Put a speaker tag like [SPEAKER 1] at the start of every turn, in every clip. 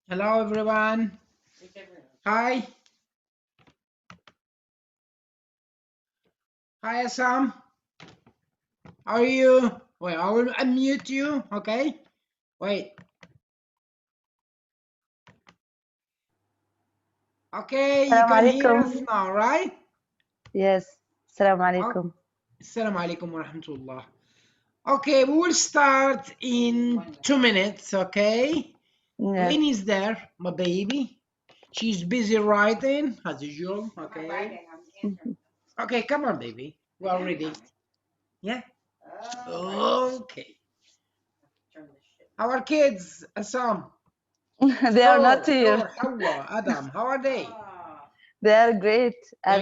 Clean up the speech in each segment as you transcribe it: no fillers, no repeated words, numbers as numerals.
[SPEAKER 1] Hello, everyone. Hi. Hi, Assam. How are you? Wait, I will unmute you. Okay. Wait. Okay, you
[SPEAKER 2] السلام
[SPEAKER 1] can hear
[SPEAKER 2] عليكم.
[SPEAKER 1] us now, right?
[SPEAKER 2] Yes. السلام
[SPEAKER 1] Oh,
[SPEAKER 2] عليكم.
[SPEAKER 1] Assalamu alaikum wa rahmatullah. Okay, we will start in 2 minutes, okay?
[SPEAKER 2] Yeah.
[SPEAKER 1] Lynn is there, my baby. She's busy writing, as usual, okay? Okay, come on, baby. We are ready. Yeah? Okay. How are kids, Assam?
[SPEAKER 2] They are not here.
[SPEAKER 1] Noor, Hawa, Adam, how are they?
[SPEAKER 2] They are great
[SPEAKER 1] They're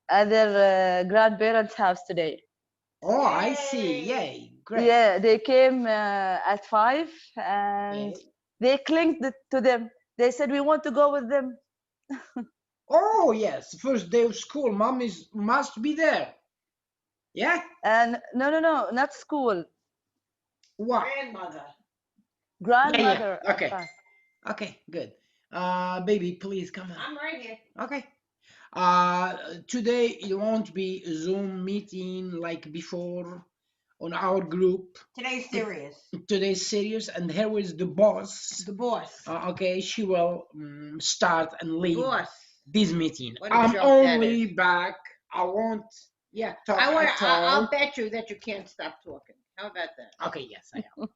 [SPEAKER 2] at their
[SPEAKER 1] good?
[SPEAKER 2] grandparents' house today.
[SPEAKER 1] Oh, I see. Yay, great.
[SPEAKER 2] Yeah, they came at 5 and
[SPEAKER 1] Okay.
[SPEAKER 2] they clinged to them. They said we want to go with them.
[SPEAKER 1] Oh, yes, first day of school. Mom must be there. Yeah?
[SPEAKER 2] And no, not school.
[SPEAKER 1] What?
[SPEAKER 2] Grandmother
[SPEAKER 1] Yeah.
[SPEAKER 2] at
[SPEAKER 1] Okay.
[SPEAKER 2] 5.
[SPEAKER 1] Okay, good. Baby, please come on.
[SPEAKER 3] I'm right here.
[SPEAKER 1] Okay. Today it won't be a Zoom meeting like before on our group.
[SPEAKER 3] Today's serious.
[SPEAKER 1] Today's serious, and here is the boss.
[SPEAKER 3] The boss.
[SPEAKER 1] Okay, she will start and lead
[SPEAKER 3] Boss.
[SPEAKER 1] this meeting.
[SPEAKER 3] What a
[SPEAKER 1] I'm
[SPEAKER 3] joke that
[SPEAKER 1] only
[SPEAKER 3] is.
[SPEAKER 1] back. I won't. Yeah, talk at
[SPEAKER 3] I'll
[SPEAKER 1] all.
[SPEAKER 3] bet you that you can't stop talking. How about that?
[SPEAKER 1] Okay, yes, I am.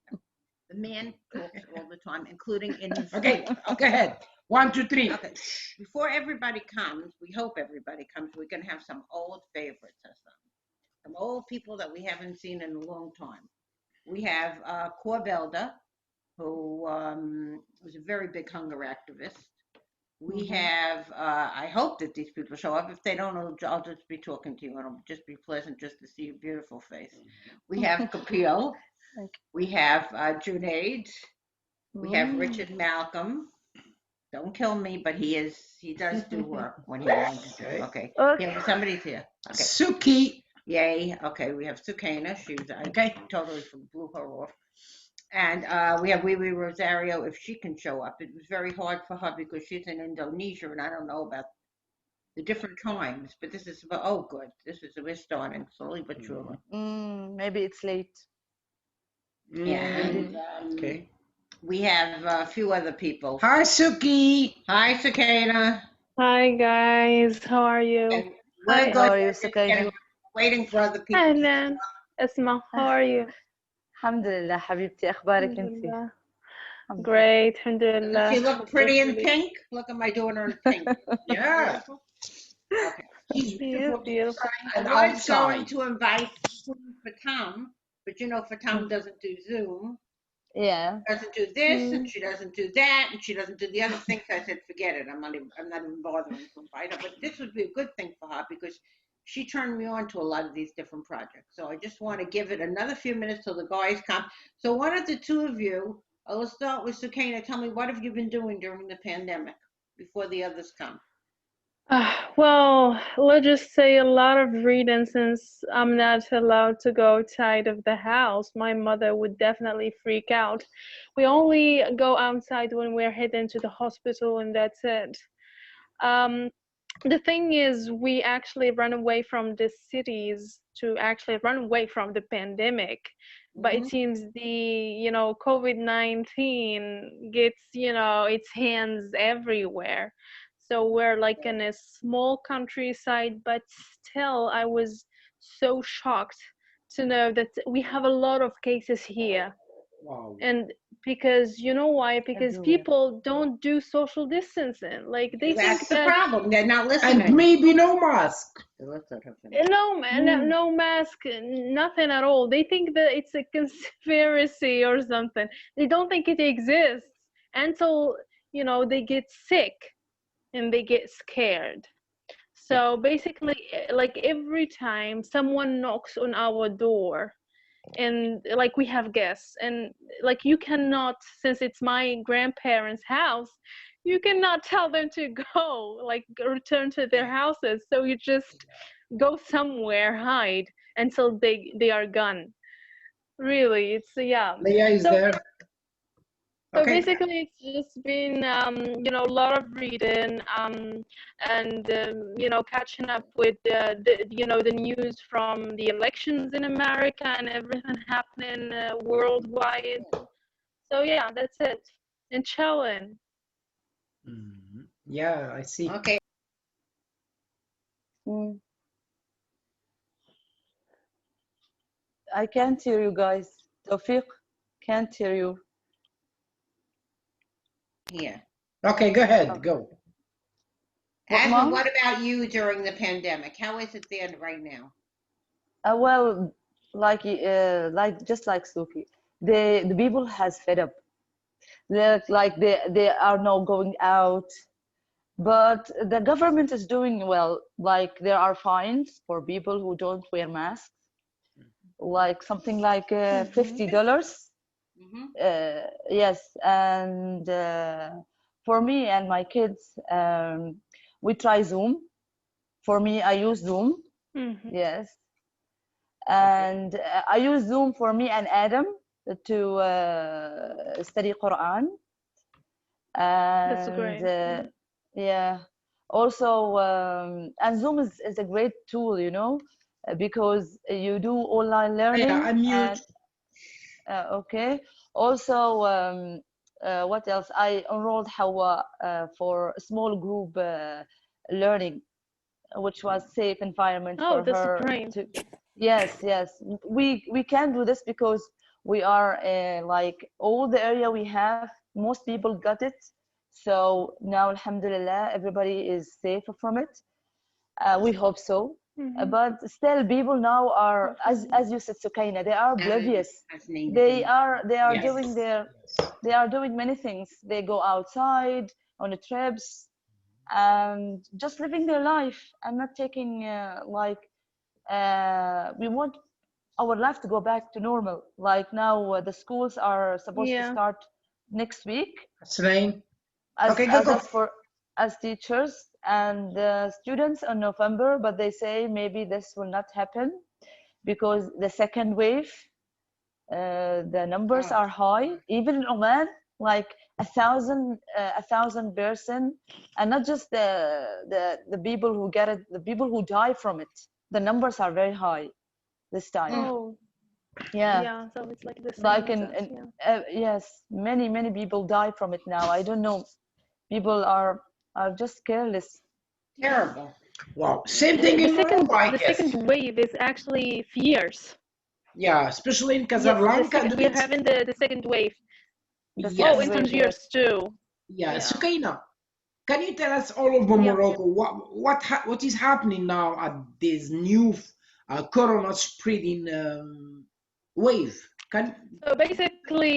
[SPEAKER 3] The man talks all the time, including in his
[SPEAKER 1] Okay,
[SPEAKER 3] sleep.
[SPEAKER 1] okay, ahead. 1, 2, 3.
[SPEAKER 3] Okay. Before everybody comes, we hope everybody comes. We're gonna have some old favorites or some old people that we haven't seen in a long time. We have Corbelda, who was a very big hunger activist. We have, I hope that these people show up. If they don't, I'll just be talking to you and it'll just be pleasant just to see your beautiful face. We have Kapil. We have Junaid. We have Richard Malcolm. Don't kill me, but he does do work when he wants to. Okay.
[SPEAKER 2] Okay.
[SPEAKER 3] Yeah, somebody's here. Okay.
[SPEAKER 1] Suki.
[SPEAKER 3] Yay. Okay, we have Sukana. I
[SPEAKER 1] Okay.
[SPEAKER 3] totally blew her off. And we have Wiwi Rosario if she can show up. It was very hard for her because she's in Indonesia and I don't know about the different times. But this is oh good. We're starting slowly but surely.
[SPEAKER 2] Maybe it's late.
[SPEAKER 3] Yeah. And
[SPEAKER 1] Okay.
[SPEAKER 3] we have a few other people.
[SPEAKER 1] Hi, Suki.
[SPEAKER 3] Hi, Cicada.
[SPEAKER 4] Hi guys, how are you?
[SPEAKER 3] And
[SPEAKER 2] Hi,
[SPEAKER 3] we're
[SPEAKER 2] how
[SPEAKER 3] good.
[SPEAKER 2] are you,
[SPEAKER 3] We're just
[SPEAKER 2] Sakina?
[SPEAKER 3] waiting for other people.
[SPEAKER 4] أهلا اسمع, how are you?
[SPEAKER 2] الحمد لله حبيبتي. أخبارك أنت؟
[SPEAKER 4] Alhamdulillah.
[SPEAKER 2] الحمد لله.
[SPEAKER 4] Great,
[SPEAKER 3] Does
[SPEAKER 4] alhamdulillah.
[SPEAKER 3] she look pretty in
[SPEAKER 4] Especially-
[SPEAKER 3] pink? Look at my daughter in pink.
[SPEAKER 1] Yeah.
[SPEAKER 3] Okay.
[SPEAKER 1] She's
[SPEAKER 4] She is
[SPEAKER 1] beautiful
[SPEAKER 4] beautiful.
[SPEAKER 3] I
[SPEAKER 1] and
[SPEAKER 3] was going
[SPEAKER 1] outside.
[SPEAKER 3] to invite Fatam, but you know Fatam doesn't do Zoom.
[SPEAKER 2] Yeah.
[SPEAKER 3] Doesn't do this and she doesn't do that and she doesn't do the other thing. So I said, forget it. I'm not even bothering to invite her. But this would be a good thing for her because she turned me on to a lot of these different projects. So I just want to give it another few minutes till the guys come. So one of the two of you, I'll start with Sukana. Tell me, what have you been doing during the pandemic before the others come?
[SPEAKER 4] Well, let's just say a lot of reading since I'm not allowed to go outside of the house. My mother would definitely freak out. We only go outside when we're heading to the hospital, and that's it. The thing is, we actually run away from the cities to actually run away from the pandemic. But it seems the COVID-19 gets its hands everywhere. So we're like in a small countryside, but still I was so shocked to know that we have a lot of cases here.
[SPEAKER 1] Wow.
[SPEAKER 4] And because you know why? Because
[SPEAKER 2] Everywhere.
[SPEAKER 4] people don't do social distancing. Like they
[SPEAKER 3] That's
[SPEAKER 4] think
[SPEAKER 3] the
[SPEAKER 4] that
[SPEAKER 3] problem. They're not listening.
[SPEAKER 1] And maybe no mask.
[SPEAKER 4] no mask, nothing at all. They think that it's a conspiracy or something. They don't think it exists until they get sick and they get scared. So basically, like every time someone knocks on our door and like we have guests and like you cannot, since it's my grandparents' house, you cannot tell them to go, like return to their houses. So you just go somewhere, hide until they are gone. Really, it's yeah.
[SPEAKER 1] Leah is
[SPEAKER 4] So
[SPEAKER 1] there.
[SPEAKER 4] So
[SPEAKER 1] Okay.
[SPEAKER 4] basically, it's just been, a lot of reading, and catching up with the news from the elections in America and everything happening worldwide. So yeah, that's it. And chilling.
[SPEAKER 1] Yeah, I see.
[SPEAKER 3] Okay.
[SPEAKER 2] Mm. I can't hear you guys. Taufik, can't hear you.
[SPEAKER 3] Here.
[SPEAKER 1] Okay, go ahead.
[SPEAKER 2] Oh.
[SPEAKER 1] Go.
[SPEAKER 2] What,
[SPEAKER 3] Asma,
[SPEAKER 2] mom?
[SPEAKER 3] what about you during the pandemic? How is it there right now?
[SPEAKER 2] Well, like just like Suki, the people has fed up. They are now going out, but the government is doing well. Like there are fines for people who don't wear masks, like something like
[SPEAKER 4] Mm-hmm.
[SPEAKER 2] $50.
[SPEAKER 3] Mm-hmm.
[SPEAKER 2] Yes, and for me and my kids, we try Zoom. For me, I use Zoom.
[SPEAKER 4] Mm-hmm.
[SPEAKER 2] Yes,
[SPEAKER 1] Okay.
[SPEAKER 2] and I use Zoom for me and Adam to study Quran,
[SPEAKER 4] That's
[SPEAKER 2] and
[SPEAKER 4] great.
[SPEAKER 2] yeah, also and Zoom is a great tool, because you do online
[SPEAKER 1] Yeah,
[SPEAKER 2] learning
[SPEAKER 1] I'm mute.
[SPEAKER 2] and okay. Also, what else? I enrolled Hawa for a small group learning, which was safe environment
[SPEAKER 4] Oh,
[SPEAKER 2] for
[SPEAKER 4] that's
[SPEAKER 2] her
[SPEAKER 4] great.
[SPEAKER 2] to. Yes, yes. We can do this because we are like all the area we have, most people got it. So now, Alhamdulillah, everybody is safe from it. We hope so.
[SPEAKER 4] Mm-hmm.
[SPEAKER 2] But still, people now are,
[SPEAKER 4] Alhamdulillah.
[SPEAKER 2] as you said, Sukaina, they are oblivious.
[SPEAKER 3] As named
[SPEAKER 2] They
[SPEAKER 3] in
[SPEAKER 2] are they are
[SPEAKER 1] Yes.
[SPEAKER 2] doing their
[SPEAKER 1] Yes.
[SPEAKER 2] they are doing many things. They go outside on the trips and just living their life and not taking we want our life to go back to normal. Like now, the schools are supposed to
[SPEAKER 4] Yeah.
[SPEAKER 2] start next week
[SPEAKER 1] Slain.
[SPEAKER 2] as
[SPEAKER 1] Okay, go,
[SPEAKER 2] as
[SPEAKER 1] go.
[SPEAKER 2] us for as teachers and students in November, but they say maybe this will not happen because the second wave, the numbers
[SPEAKER 3] oh,
[SPEAKER 2] are high. Even in Oman, like a thousand person, and not just the people who get it, the people who die from it. The numbers are very high this time.
[SPEAKER 4] Oh,
[SPEAKER 2] Yeah,
[SPEAKER 4] yeah. So it's like the same
[SPEAKER 2] like
[SPEAKER 4] as us.
[SPEAKER 2] in
[SPEAKER 4] Yeah.
[SPEAKER 2] yes, many people die from it now. I don't know. People are just careless.
[SPEAKER 3] terrible.
[SPEAKER 1] Wow. Same
[SPEAKER 4] The,
[SPEAKER 1] thing
[SPEAKER 4] the
[SPEAKER 1] in
[SPEAKER 4] second
[SPEAKER 1] Morocco, I
[SPEAKER 4] the
[SPEAKER 1] guess.
[SPEAKER 4] second wave is actually fierce.
[SPEAKER 1] Yeah, especially in
[SPEAKER 4] Yes, the
[SPEAKER 1] Casablanca,
[SPEAKER 4] second
[SPEAKER 1] do
[SPEAKER 4] we're
[SPEAKER 1] it?
[SPEAKER 4] having the second wave.
[SPEAKER 2] The
[SPEAKER 4] Oh,
[SPEAKER 2] second
[SPEAKER 4] in
[SPEAKER 1] Yes.
[SPEAKER 2] wave, yes.
[SPEAKER 4] Tangiers too.
[SPEAKER 1] Yeah,
[SPEAKER 4] Yeah.
[SPEAKER 1] Sukaina, can you tell us all over
[SPEAKER 4] Yeah.
[SPEAKER 1] Morocco what is happening now at this new corona spreading wave? Can
[SPEAKER 4] So basically,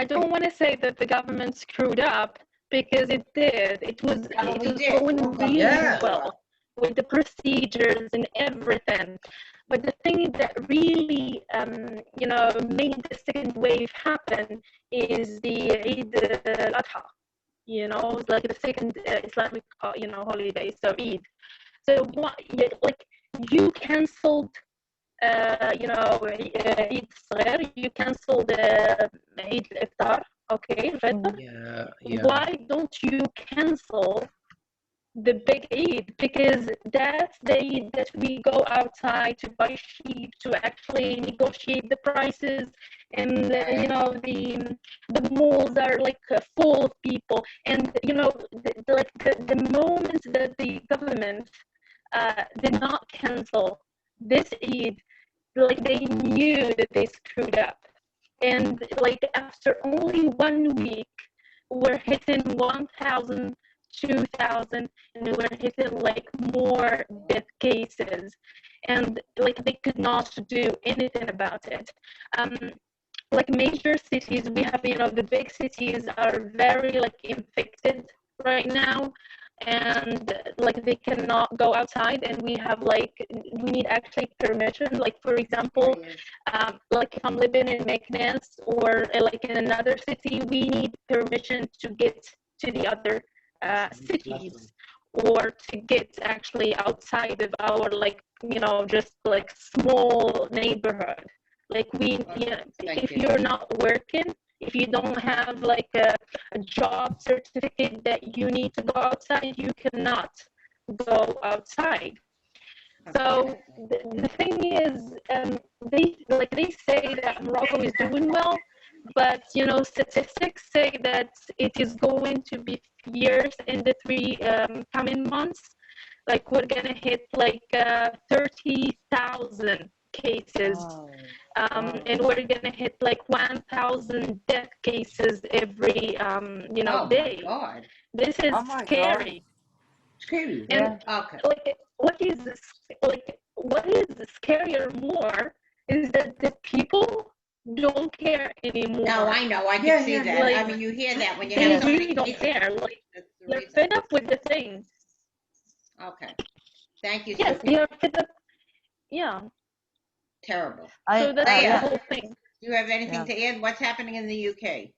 [SPEAKER 4] I don't want to say that the government screwed up because it did. It was
[SPEAKER 3] No,
[SPEAKER 4] it
[SPEAKER 3] we
[SPEAKER 4] was
[SPEAKER 3] did.
[SPEAKER 4] going
[SPEAKER 3] We'll come
[SPEAKER 4] really
[SPEAKER 3] back
[SPEAKER 1] Yeah.
[SPEAKER 3] to that.
[SPEAKER 4] well with the procedures and everything. But the thing that really, made the second wave happen is the Eid al-Adha. It's like the second Islamic, holiday, so Eid. So what, like you canceled Eid Saghir, you canceled Eid al-Iftar, okay, Fitr.
[SPEAKER 1] Yeah, yeah.
[SPEAKER 4] Why don't you cancel the big Eid? Because that's the Eid that we go outside to buy sheep, to actually negotiate the prices, and the malls are like full of people, and the moment that the government did not cancel this Eid, like they knew that they screwed up. And like after only 1 week, we're hitting 1,000, 2,000, and we're hitting like more death cases. And like they could not do anything about it. Um, like major cities, we have, the big cities are very like infected right now, and like they cannot go outside, and we need actually permission. Like for example, like if I'm living in Meknes or like in another city, we need permission to get to the other cities, or to get actually outside of our like just like small neighborhood. Like
[SPEAKER 3] Thank
[SPEAKER 4] if
[SPEAKER 3] you.
[SPEAKER 4] you're not working, if you don't have like a job certificate that you need to go outside, you cannot go outside. So the thing is, they say that Morocco is doing well, but statistics say that it is going to be fierce in the three coming months. Like we're gonna hit like 30,000 cases,
[SPEAKER 2] Wow.
[SPEAKER 4] and we're gonna hit like 1,000 death cases every
[SPEAKER 3] Oh my
[SPEAKER 4] day.
[SPEAKER 3] God.
[SPEAKER 4] This is
[SPEAKER 5] Oh my God.
[SPEAKER 4] scary.
[SPEAKER 1] Scary.
[SPEAKER 2] Yeah.
[SPEAKER 4] And
[SPEAKER 3] Okay.
[SPEAKER 4] like what is scarier more is that the people don't care anymore.
[SPEAKER 3] No, I know. I
[SPEAKER 1] Yeah,
[SPEAKER 3] can see
[SPEAKER 1] yeah,
[SPEAKER 3] that. I
[SPEAKER 4] like,
[SPEAKER 3] mean, you hear that when you
[SPEAKER 4] they
[SPEAKER 3] have so
[SPEAKER 4] really
[SPEAKER 3] many
[SPEAKER 4] don't
[SPEAKER 3] cases.
[SPEAKER 4] care. Like
[SPEAKER 3] That's the
[SPEAKER 4] they're
[SPEAKER 3] reason.
[SPEAKER 4] fed up with the things.
[SPEAKER 3] Okay. Thank you,
[SPEAKER 4] Yes,
[SPEAKER 3] Sophie.
[SPEAKER 4] they are fed up. Yeah.
[SPEAKER 3] Terrible.
[SPEAKER 4] So that's the
[SPEAKER 3] Leah,
[SPEAKER 4] whole thing.
[SPEAKER 3] do you have anything
[SPEAKER 2] Yeah.
[SPEAKER 3] to add? What's happening in the UK?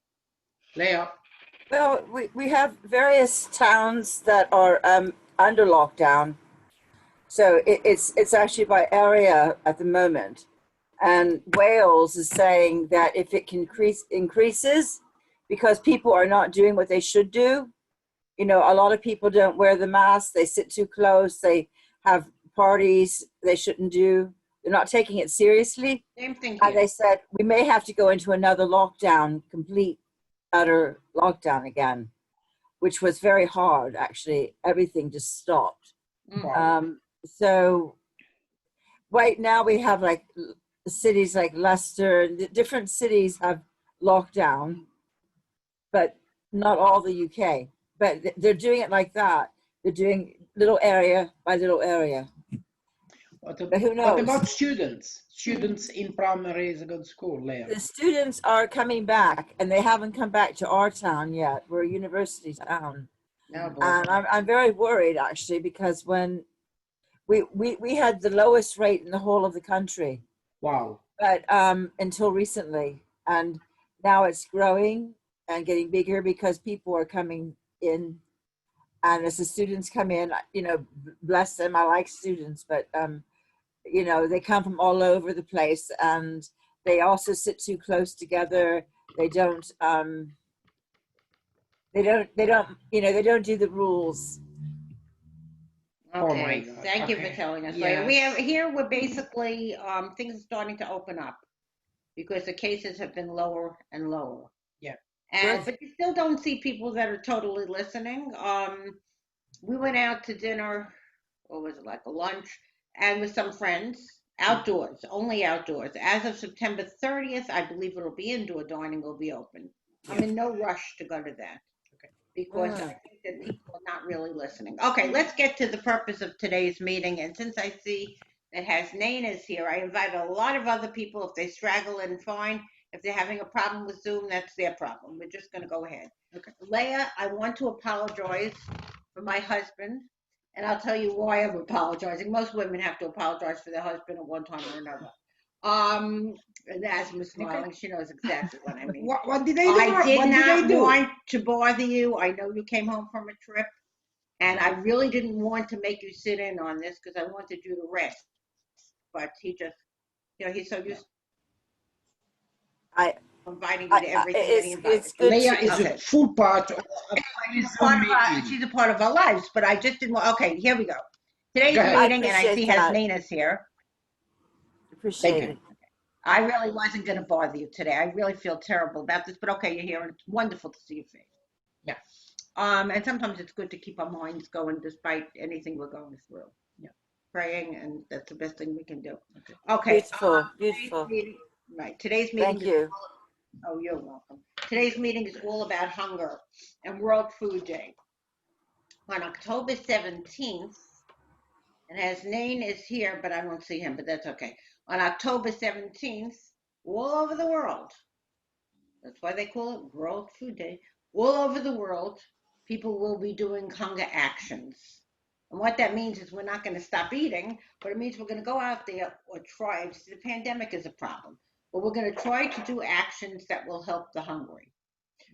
[SPEAKER 1] Leah.
[SPEAKER 5] Well, we have various towns that are under lockdown. So it's actually by area at the moment. And Wales is saying that if it increases, because people are not doing what they should do, a lot of people don't wear the mask, they sit too close, they have parties they shouldn't do, they're not taking it seriously.
[SPEAKER 3] Same thing
[SPEAKER 5] And
[SPEAKER 3] here.
[SPEAKER 5] they said we may have to go into another lockdown, complete, utter lockdown again, which was very hard, actually. Everything just stopped.
[SPEAKER 3] Mm.
[SPEAKER 5] So right now we have like cities like Leicester, different cities have lockdown, but not all the UK. But they're doing it like that. They're doing little area by little area.
[SPEAKER 1] What,
[SPEAKER 5] But who
[SPEAKER 1] what
[SPEAKER 5] knows?
[SPEAKER 1] about students? Students in primary second school, Leah.
[SPEAKER 5] The students are coming back, and they haven't come back to our town yet. We're a university town.
[SPEAKER 3] Oh, boy.
[SPEAKER 5] And I'm very worried, actually, because when we had the lowest rate in the whole of the country,
[SPEAKER 1] Wow.
[SPEAKER 5] but until recently, and now it's growing and getting bigger because people are coming in, and as the students come in, bless them, I like students, but they come from all over the place, and they also sit too close together. They don't they don't do the rules.
[SPEAKER 1] Oh my
[SPEAKER 3] Okay.
[SPEAKER 1] God.
[SPEAKER 3] Thank you for
[SPEAKER 1] Okay.
[SPEAKER 3] telling us, Leah. We
[SPEAKER 1] Yes.
[SPEAKER 3] have here. We're basically things are starting to open up because the cases have been lower and lower.
[SPEAKER 1] Yeah.
[SPEAKER 3] And
[SPEAKER 5] Good.
[SPEAKER 3] but you still don't see people that are totally listening. We went out to dinner. What was it, like a lunch, and with some friends outdoors, only outdoors. As of September 30th, I believe it'll be indoor dining will be open. I'm in no rush to go to that
[SPEAKER 1] Okay.
[SPEAKER 3] because I think that people are not really listening. Okay, let's get to the purpose of today's meeting. And since I see that Hasnain is here, I invited a lot of other people. If they straggle in, fine. If they're having a problem with Zoom, that's their problem. We're just going to go ahead.
[SPEAKER 1] Okay.
[SPEAKER 3] Leah, I want to apologize for my husband. And I'll tell you why I'm apologizing. Most women have to apologize for their husband at one time or another. And Asma's smiling. She knows exactly what I mean.
[SPEAKER 1] What did I do?
[SPEAKER 3] I did
[SPEAKER 1] What did I
[SPEAKER 3] not
[SPEAKER 1] do?
[SPEAKER 3] want to bother you. I know you came home from a trip, and I really didn't want to make you sit in on this because I wanted you to rest. But he just, he's so used
[SPEAKER 5] I,
[SPEAKER 3] to inviting you to everything that he invites.
[SPEAKER 5] it's good
[SPEAKER 1] Leah
[SPEAKER 5] to,
[SPEAKER 1] is a
[SPEAKER 3] Okay.
[SPEAKER 1] full part of
[SPEAKER 3] She's
[SPEAKER 1] this
[SPEAKER 3] a part
[SPEAKER 1] Zoom
[SPEAKER 3] of our,
[SPEAKER 1] meeting.
[SPEAKER 3] she's a part of our lives, but I just didn't want. Okay, here we go. Today's
[SPEAKER 1] Go ahead.
[SPEAKER 5] I
[SPEAKER 3] meeting, and I see
[SPEAKER 5] appreciate that.
[SPEAKER 3] Hasnaina's here.
[SPEAKER 5] Appreciate
[SPEAKER 1] Thank
[SPEAKER 5] it.
[SPEAKER 3] I really wasn't going to bother you today. I really feel terrible about this, but okay, you're here, and it's wonderful to see your face.
[SPEAKER 1] Yeah.
[SPEAKER 3] And sometimes it's good to keep our minds going despite anything we're going through.
[SPEAKER 1] Yeah.
[SPEAKER 3] Praying, and that's the best thing we can do.
[SPEAKER 1] Okay.
[SPEAKER 3] Okay.
[SPEAKER 5] Beautiful,
[SPEAKER 3] Today's
[SPEAKER 5] beautiful.
[SPEAKER 3] meeting, right. Today's meeting
[SPEAKER 5] Thank
[SPEAKER 3] is.
[SPEAKER 5] you.
[SPEAKER 3] Oh, you're welcome. Today's meeting is all about hunger and World Food Day. On October 17th, and Hasnain is here, but I don't see him, but that's okay. On October 17th, all over the world, that's why they call it World Food Day, all over the world, people will be doing hunger actions. And what that means is we're not going to stop eating, but it means we're going to go out there or try. The pandemic is a problem, but we're going to try to do actions that will help the hungry.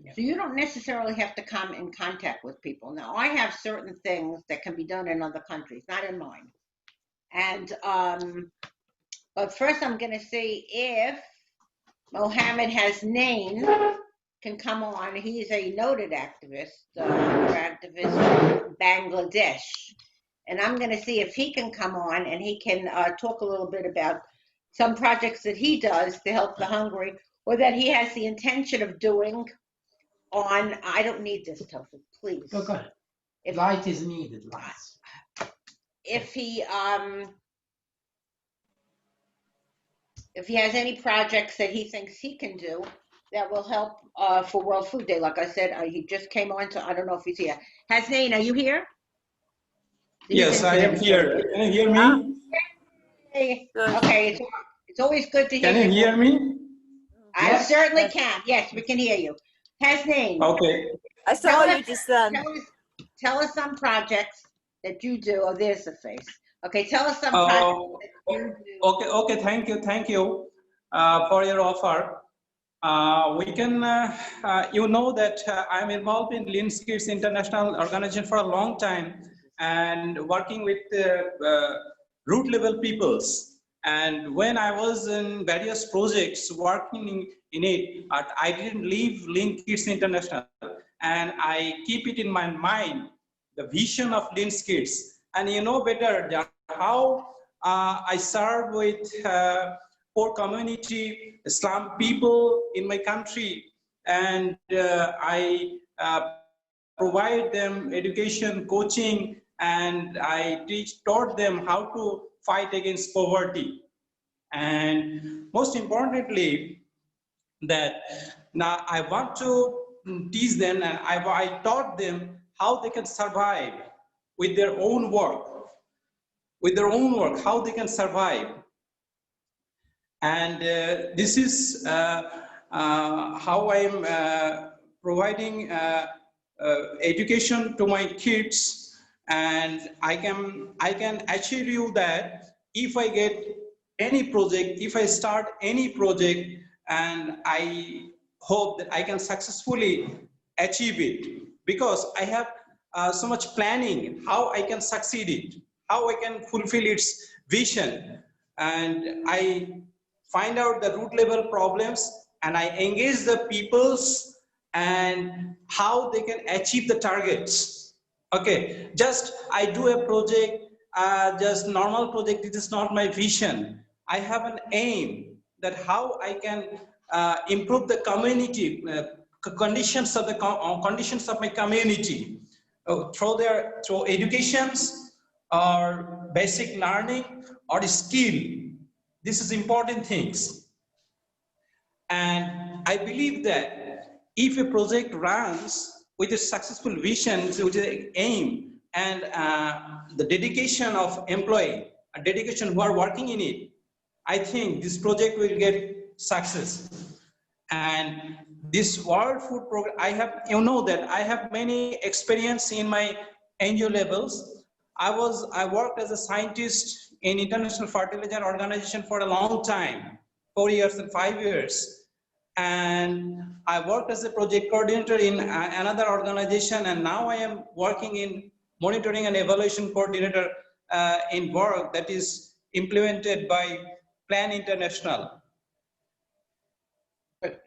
[SPEAKER 1] Yeah.
[SPEAKER 3] So you don't necessarily have to come in contact with people. Now, I have certain things that can be done in other countries, not in mine. And but first I'm going to see if Mohammed Hasnain can come on. He's a noted activist, hunger activist from Bangladesh. And I'm going to see if he can come on and he can talk a little bit about some projects that he does to help the hungry, or that he has the intention of doing on. I don't need this, Taufik, please.
[SPEAKER 1] Go ahead.
[SPEAKER 3] If,
[SPEAKER 1] Light is needed, lights.
[SPEAKER 3] if he has any projects that he thinks he can do that will help for World Food Day. Like I said, he just came on, so I don't know if he's here. Hasnain, are you here?
[SPEAKER 6] Yes, I am here. Can you hear
[SPEAKER 5] Ah,
[SPEAKER 6] me?
[SPEAKER 3] Hey,
[SPEAKER 5] good.
[SPEAKER 3] okay, it's always good to hear
[SPEAKER 6] Can you
[SPEAKER 3] your
[SPEAKER 6] hear
[SPEAKER 3] voice.
[SPEAKER 6] me?
[SPEAKER 3] I
[SPEAKER 1] Yes.
[SPEAKER 3] certainly
[SPEAKER 5] Yes.
[SPEAKER 3] can. Yes, we can hear you. Hasnain,
[SPEAKER 6] Okay.
[SPEAKER 5] I
[SPEAKER 3] tell
[SPEAKER 5] saw
[SPEAKER 3] us,
[SPEAKER 5] you just then.
[SPEAKER 3] tell us some projects that you do. Oh, there's the face. Okay, tell us some projects
[SPEAKER 6] Uh,
[SPEAKER 3] that you do.
[SPEAKER 6] okay. Thank you for your offer. We can, you know that I'm involved in Lynn Kids International Organization for a long time and working with root level peoples. And when I was in various projects working in it, I didn't leave Lynn Kids International, and I keep it in my mind, the vision of Lynn Kids. And you know better how I serve with poor community, Islam people in my country, and I provide them education, coaching, and I taught them how to fight against poverty. And most importantly, that now I want to teach them, and I taught them how they can survive with their own work, how they can survive. And this is how I'm providing education to my kids. And I can assure you that if I get any project, if I start any project, and I hope that I can successfully achieve it, because I have so much planning how I can succeed it, how I can fulfill its vision. And I find out the root level problems, and I engage the peoples and how they can achieve the targets. Okay, just I do a project, just normal project, it is not my vision. I have an aim that how I can improve the community, conditions of the conditions of my community through educations or basic learning or skill. This is important things. And I believe that if a project runs with a successful vision, with an aim, and the dedication of employee, a dedication who are working in it, I think this project will get success. And this World Food Program, you know that I have many experience in my NGO levels. I worked as a scientist in International Fertilizer Organization for a long time, 4 years and 5 years. And I worked as a project coordinator in another organization, and now I am working in monitoring and evaluation coordinator in work that is implemented by Plan International.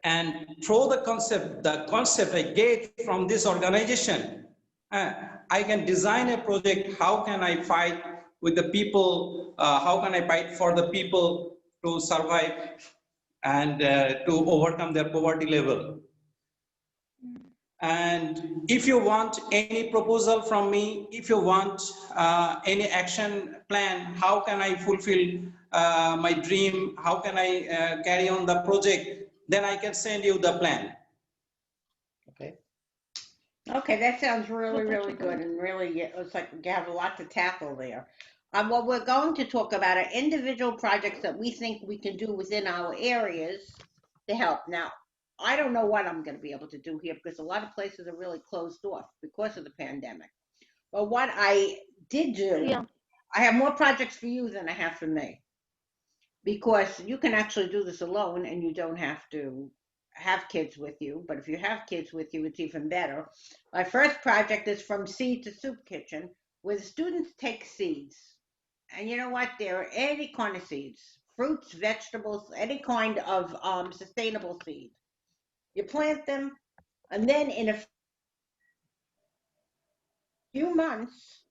[SPEAKER 6] And through the concept I get from this organization, I can design a project. How can I fight with the people? How can I fight for the people to survive and to overcome their poverty level? And if you want any proposal from me, if you want any action plan, how can I fulfill my dream? How can I carry on the project? Then I can send you the plan.
[SPEAKER 1] Okay.
[SPEAKER 3] Okay, that sounds really, really good, and really, it's like you have a lot to tackle there. What we're going to talk about are individual projects that we think we can do within our areas to help. Now, I don't know what I'm going to be able to do here because a lot of places are really closed off because of the pandemic. But what I did do,
[SPEAKER 4] Yeah.
[SPEAKER 3] I have more projects for you than I have for me, because you can actually do this alone and you don't have to have kids with you. But if you have kids with you, it's even better. My first project is From Seed to Soup Kitchen, where the students take seeds. And you know what? There are any kind of seeds, fruits, vegetables, any kind of sustainable seed. You plant them, And then in a few months,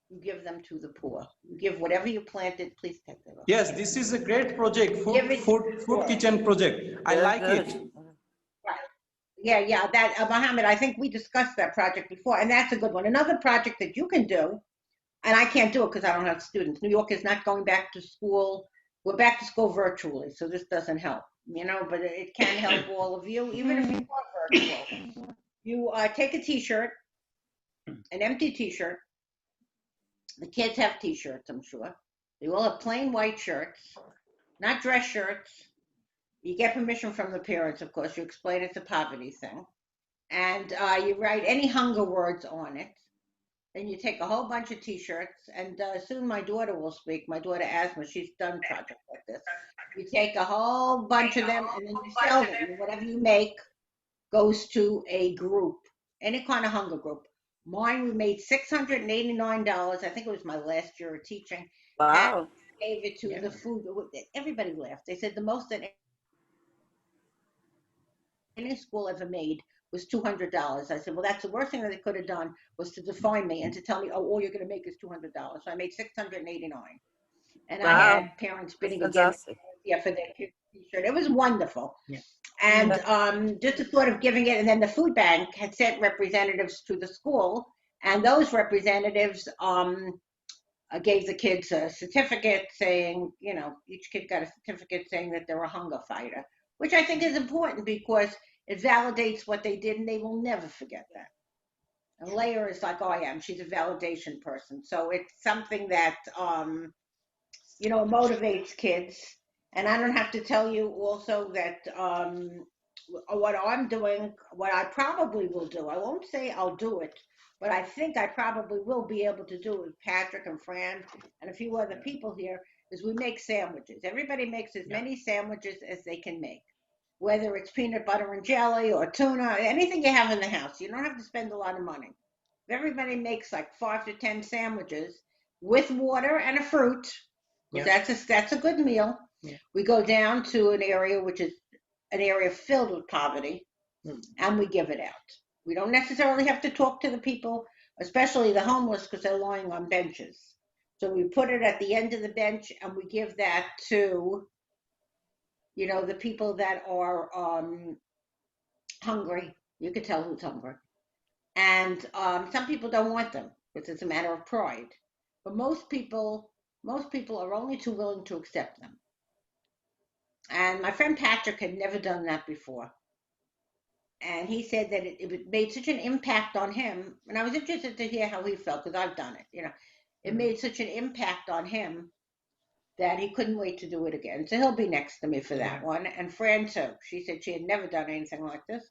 [SPEAKER 3] you give them to the poor. You give whatever you planted. Please take that off.
[SPEAKER 6] Yes, this is a great project,
[SPEAKER 3] Give it to the
[SPEAKER 6] food
[SPEAKER 3] poor.
[SPEAKER 6] kitchen project. I like it.
[SPEAKER 3] Right. Yeah, that Mohammed, I think we discussed that project before, and that's a good one. Another project that you can do, and I can't do it because I don't have students. New York is not going back to school. We're back to school virtually, so this doesn't help, but it can help all of you, even if you are virtual. You take a T-shirt, an empty T-shirt. The kids have T-shirts, I'm sure. They all have plain white shirts, not dress shirts. You get permission from the parents, of course. You explain it's a poverty thing. And you write any hunger words on it. Then you take a whole bunch of T-shirts, and soon my daughter will speak. My daughter Asma, she's done projects like this. You take a whole bunch of them, and then you sell them. And whatever you make goes to a group, any kind of hunger group. Mine, we made $689. I think it was my last year of teaching.
[SPEAKER 5] Wow.
[SPEAKER 3] And gave it to the food. Everybody laughed. They said the most that any school ever made was $200. I said, well, that's the worst thing that they could have done was to define me and to tell me, oh, all you're going to make is $200. So I made $689, and I
[SPEAKER 5] Wow.
[SPEAKER 3] had parents bidding against
[SPEAKER 5] Fantastic.
[SPEAKER 3] for their kids' T-shirt. It was wonderful.
[SPEAKER 1] Yeah.
[SPEAKER 3] And just a thought of giving it, and then the food bank had sent representatives to the school, and those representatives gave the kids a certificate saying, each kid got a certificate saying that they're a hunger fighter, which I think is important because it validates what they did, and they will never forget that. And Leah is like, oh, I am. She's a validation person. So it's something that, motivates kids. And I don't have to tell you also that what I'm doing, what I probably will do, I won't say I'll do it, but I think I probably will be able to do it with Patrick and Fran and a few other people here, is we make sandwiches. Everybody makes as many sandwiches as they can make, whether it's peanut butter and jelly or tuna, anything you have in the house. You don't have to spend a lot of money. If everybody makes like 5 to 10 sandwiches with water and a fruit, that's a good meal.
[SPEAKER 1] Yeah.
[SPEAKER 3] We go down to an area which is an area filled with poverty, and we give it out. We don't necessarily have to talk to the people, especially the homeless, because they're lying on benches. So we put it at the end of the bench, and we give that to, the people that are hungry. You could tell who's hungry. And some people don't want them because it's a matter of pride. But most people are only too willing to accept them. And my friend Patrick had never done that before. And he said that it made such an impact on him. And I was interested to hear how he felt because I've done it. It made such an impact on him that he couldn't wait to do it again. So he'll be next to me for that one. And Fran too. She said she had never done anything like this.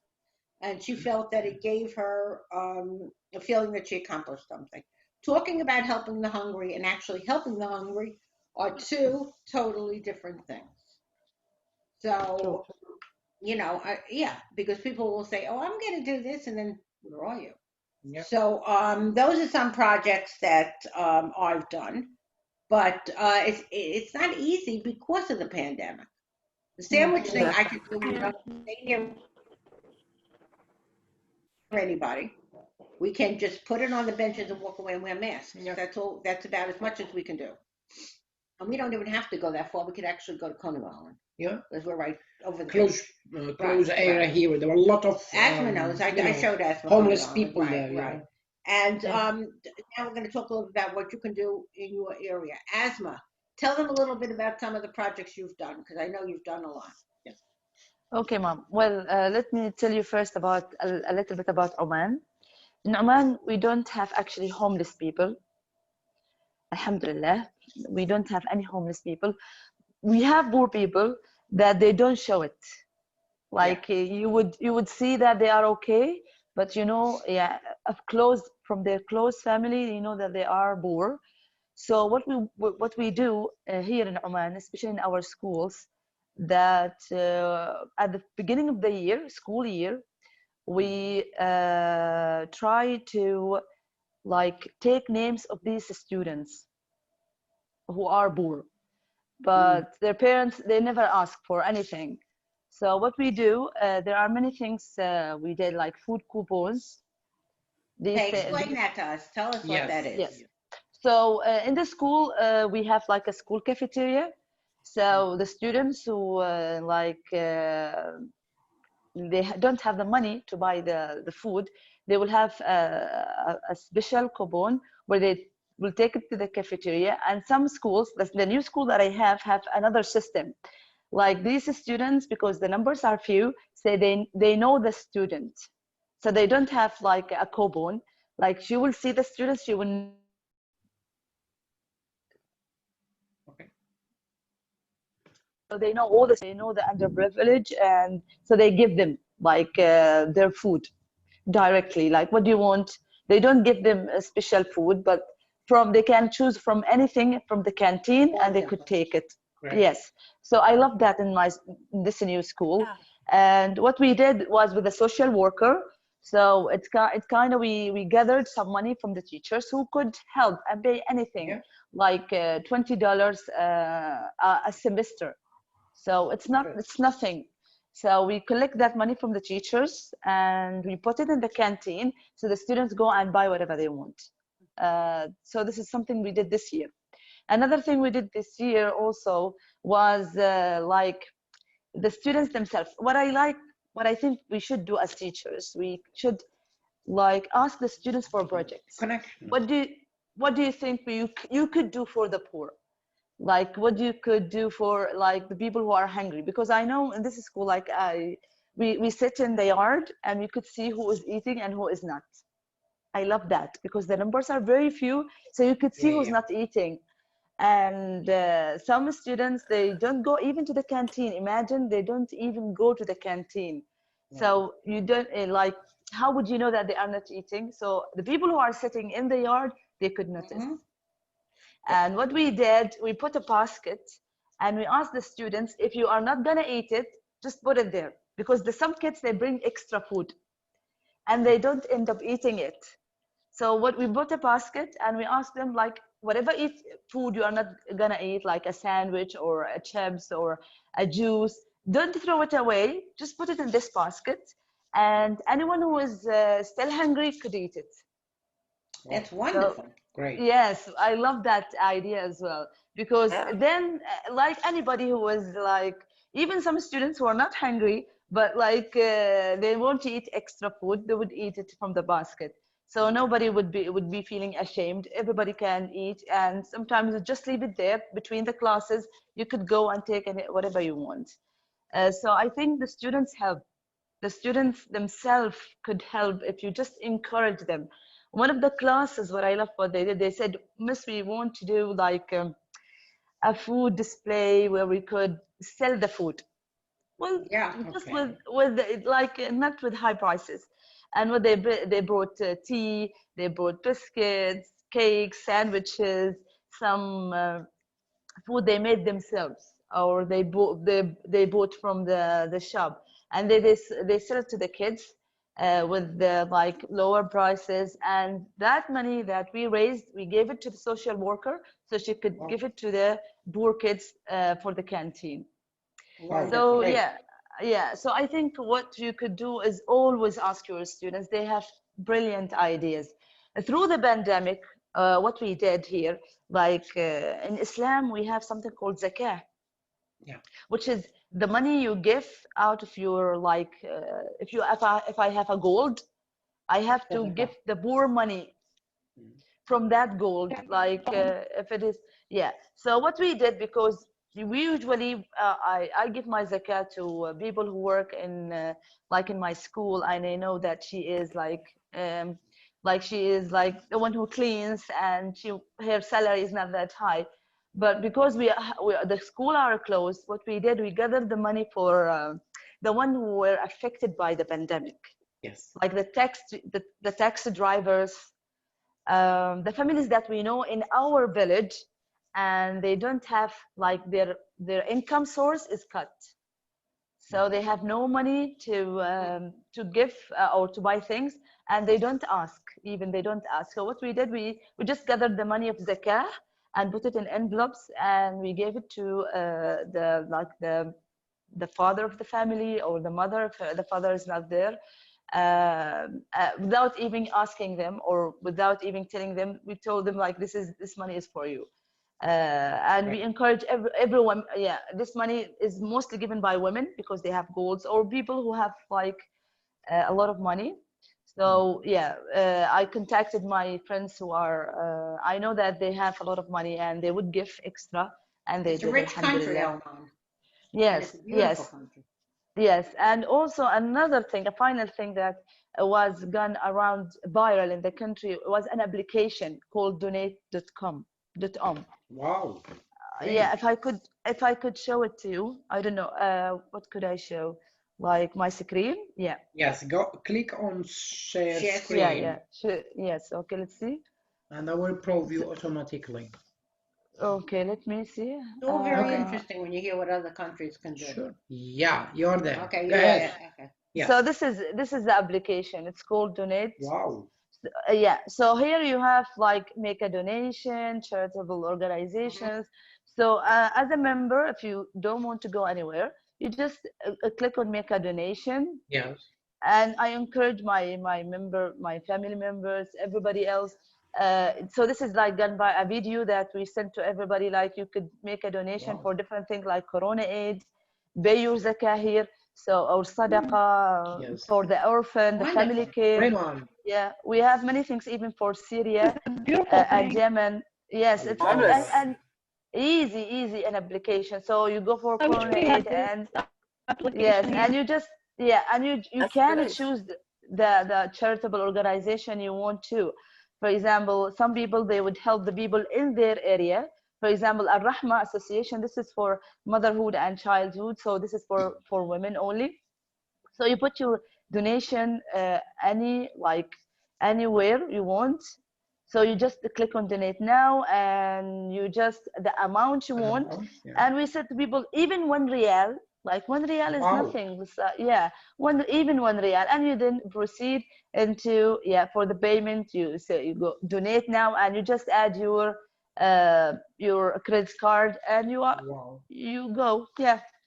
[SPEAKER 3] And she felt that it gave her a feeling that she accomplished something. Talking about helping the hungry and actually helping the hungry are two totally different things. So, because people will say, oh, I'm going to do this. And then where are you?
[SPEAKER 1] Yep.
[SPEAKER 3] So those are some projects that I've done. But it's not easy because of the pandemic. The sandwich thing I could do stay near anybody. We can just put it on the benches and walk away and wear masks.
[SPEAKER 1] Yeah.
[SPEAKER 3] That's all. That's about as much as we can do. And we don't even have to go that far. We could actually go to Coney Island.
[SPEAKER 1] Yeah.
[SPEAKER 3] Because we're right over the
[SPEAKER 1] Close area here. There were a lot of
[SPEAKER 3] Asma knows. I showed Asma
[SPEAKER 1] homeless
[SPEAKER 3] Coney Island.
[SPEAKER 1] people there.
[SPEAKER 3] Right. And now we're going to talk a little bit about what you can do in your area. Asma, tell them a little bit about some of the projects you've done, because I know you've done a lot.
[SPEAKER 1] Yes.
[SPEAKER 2] Okay, Mom. Well, let me tell you first about a little bit about Oman. In Oman, we don't have actually homeless people. Alhamdulillah, we don't have any homeless people. We have poor people that they don't show it. Like you would see that they are okay, but from their close family, you know that they are poor. So what we do here in Oman, especially in our schools, that at the beginning of the year, school year, we try to take names of these students who are poor, but their parents, they never ask for anything. So what we do, there are many things we did, like food coupons.
[SPEAKER 3] Okay,
[SPEAKER 2] These,
[SPEAKER 3] explain that to us. Tell us what that is.
[SPEAKER 2] yes. So in the school, we have like a school cafeteria. So the students who don't have the money to buy the food, they will have a special coupon where they will take it to the cafeteria. And some schools, the new school that I have another system. Like these students, because the numbers are few, say they know the student. So they don't have like a coupon. Like she will see the students, she will know the
[SPEAKER 1] Okay.
[SPEAKER 2] so they know all this, they know the underprivileged, and so they give them like their food directly. Like, what do you want? They don't give them a special food, but they can choose from anything from the canteen, and they could take it.
[SPEAKER 1] Great.
[SPEAKER 2] Yes. So I love that in this new school. And what we did was with a social worker. So it's kind of we gathered some money from the teachers who could help and pay anything,
[SPEAKER 1] Yeah.
[SPEAKER 2] like $20 a semester. So it's nothing. So we collect that money from the teachers and we put it in the canteen so the students go and buy whatever they want. So this is something we did this year. Another thing we did this year also was like the students themselves. What I think we should do as teachers, we should like ask the students for projects.
[SPEAKER 1] Connection.
[SPEAKER 2] What do you think you could do for the poor? Like what you could do for like the people who are hungry, because I know in this school, like we sit in the yard and we could see who is eating and who is not. I love that because the numbers are very few, so you could see who's not eating. And some students, they don't go even to the canteen. Imagine they don't even go to the canteen. So you don't like, how would you know that they are not eating? So the people who are sitting in the yard, they could notice. And what we did, we put a basket and we asked the students, if you are not gonna eat it, just put it there. Because some kids, they bring extra food and they don't end up eating it. So what we bought a basket and we asked them, like, whatever food you are not gonna eat, like a sandwich or a chips or a juice, don't throw it away, just put it in this basket. And anyone who is still hungry could eat it.
[SPEAKER 3] That's wonderful.
[SPEAKER 1] Great.
[SPEAKER 2] Yes, I love that idea as well, because then like anybody who was like, even some students who are not hungry but like they want to eat extra food, they would eat it from the basket. So nobody would be feeling ashamed. Everybody can eat, and sometimes you just leave it there between the classes. You could go and take whatever you want. So I think the students help. The students themselves could help if you just encourage them. One of the classes, what I love what they did, they said, Miss, we want to do like a food display where we could sell the food. Well, just with like not with high prices. And what they brought tea, they brought biscuits, cakes, sandwiches, some food they made themselves, or they bought from the shop, and they sell it to the kids with the like lower prices. And that money that we raised, we gave it to the social worker so she could give it to the poor kids for the canteen. So yeah, so I think what you could do is always ask your students. They have brilliant ideas. Through the pandemic, what we did here, like in Islam, we have something called zakah, which is the money you give out of your like, if I have a gold, I have to give the poor money from that gold, like if it is, yeah. So what we did, because we usually I give my zakat to people who work in like in my school, and I know that she is like she is like the one who cleans, and her salary is not that high. But because the school are closed, what we did, we gathered the money for the one who were affected by the pandemic.
[SPEAKER 1] Yes.
[SPEAKER 2] Like the taxi drivers, the families that we know in our village, and they don't have like their income source is cut, so they have no money to give or to buy things, and they don't ask. So what we did, we just gathered the money of zakah and put it in envelopes, and we gave it to the father of the family or the mother, if the father is not there, without even asking them or without even telling them, we told them like this money is for you. And we encourage everyone. Yeah, this money is mostly given by women because they have goals, or people who have like a lot of money. So yeah, I contacted my friends who are, I know that they have a lot of money and they would give extra, and they
[SPEAKER 3] It's a
[SPEAKER 2] did,
[SPEAKER 3] rich country,
[SPEAKER 2] alhamdulillah.
[SPEAKER 3] Oman, and it's
[SPEAKER 2] Yes,
[SPEAKER 3] a beautiful
[SPEAKER 2] yes,
[SPEAKER 3] country.
[SPEAKER 2] yes. And also another thing, a final thing that was gone around viral in the country was an application called donate.com.
[SPEAKER 1] Wow.
[SPEAKER 2] Yeah,
[SPEAKER 1] Great.
[SPEAKER 2] if I could show it to you, I don't know, what could I show? Like my screen? Yeah.
[SPEAKER 1] Yes, go click on share
[SPEAKER 3] Share
[SPEAKER 2] Yeah,
[SPEAKER 1] screen
[SPEAKER 2] yeah. Sure. Yes. Okay, let's see.
[SPEAKER 1] and I will preview automatically.
[SPEAKER 2] Okay, let me see.
[SPEAKER 3] It's all very
[SPEAKER 1] Okay.
[SPEAKER 3] interesting when you hear what other countries can do.
[SPEAKER 1] Sure. Yeah, you're there.
[SPEAKER 3] Okay,
[SPEAKER 1] Go
[SPEAKER 3] yeah,
[SPEAKER 1] ahead.
[SPEAKER 3] okay.
[SPEAKER 1] Yes.
[SPEAKER 2] So this is the application. It's called Donate.
[SPEAKER 1] Wow.
[SPEAKER 2] Yeah. So here you have like make a donation, charitable organizations. So as a member, if you don't want to go anywhere, you just click on make a donation,
[SPEAKER 1] Yes.
[SPEAKER 2] and I encourage my family members, everybody else. So this is like done by a video that we sent to everybody. Like you could make a donation
[SPEAKER 1] Wow.
[SPEAKER 2] for different things like Corona aid, pay your zakah here, so or sadaqah
[SPEAKER 1] Yes.
[SPEAKER 2] for the orphan, the family
[SPEAKER 3] Wonderful.
[SPEAKER 2] care.
[SPEAKER 1] Great one.
[SPEAKER 2] Yeah, we have many things even for Syria
[SPEAKER 4] Beautiful
[SPEAKER 2] and
[SPEAKER 4] thing.
[SPEAKER 2] Yemen. Yes,
[SPEAKER 1] I
[SPEAKER 2] it's
[SPEAKER 1] love
[SPEAKER 5] Marvelous.
[SPEAKER 1] that.
[SPEAKER 2] and easy an application. So you go for
[SPEAKER 4] I wish
[SPEAKER 2] Corona
[SPEAKER 4] we had
[SPEAKER 2] aid
[SPEAKER 4] this
[SPEAKER 2] and yes,
[SPEAKER 4] application
[SPEAKER 2] and
[SPEAKER 4] here.
[SPEAKER 2] you just yeah, and you
[SPEAKER 5] That's
[SPEAKER 2] can
[SPEAKER 5] great.
[SPEAKER 2] choose the charitable organization you want to. For example, some people they would help the people in their area. For example, Al Rahma Association. This is for motherhood and childhood. So this is for women only. So you put your donation anywhere you want. So you just click on donate now, and you just the amount you
[SPEAKER 1] And
[SPEAKER 2] want.
[SPEAKER 1] amount, yeah.
[SPEAKER 2] And we said to people, even 1 riyal, like 1 riyal is
[SPEAKER 1] Wow.
[SPEAKER 2] nothing. Yeah, even 1 riyal, and you then proceed into for the payment. You say you go donate now, and you just add your credit card, and
[SPEAKER 1] Wow.
[SPEAKER 2] you go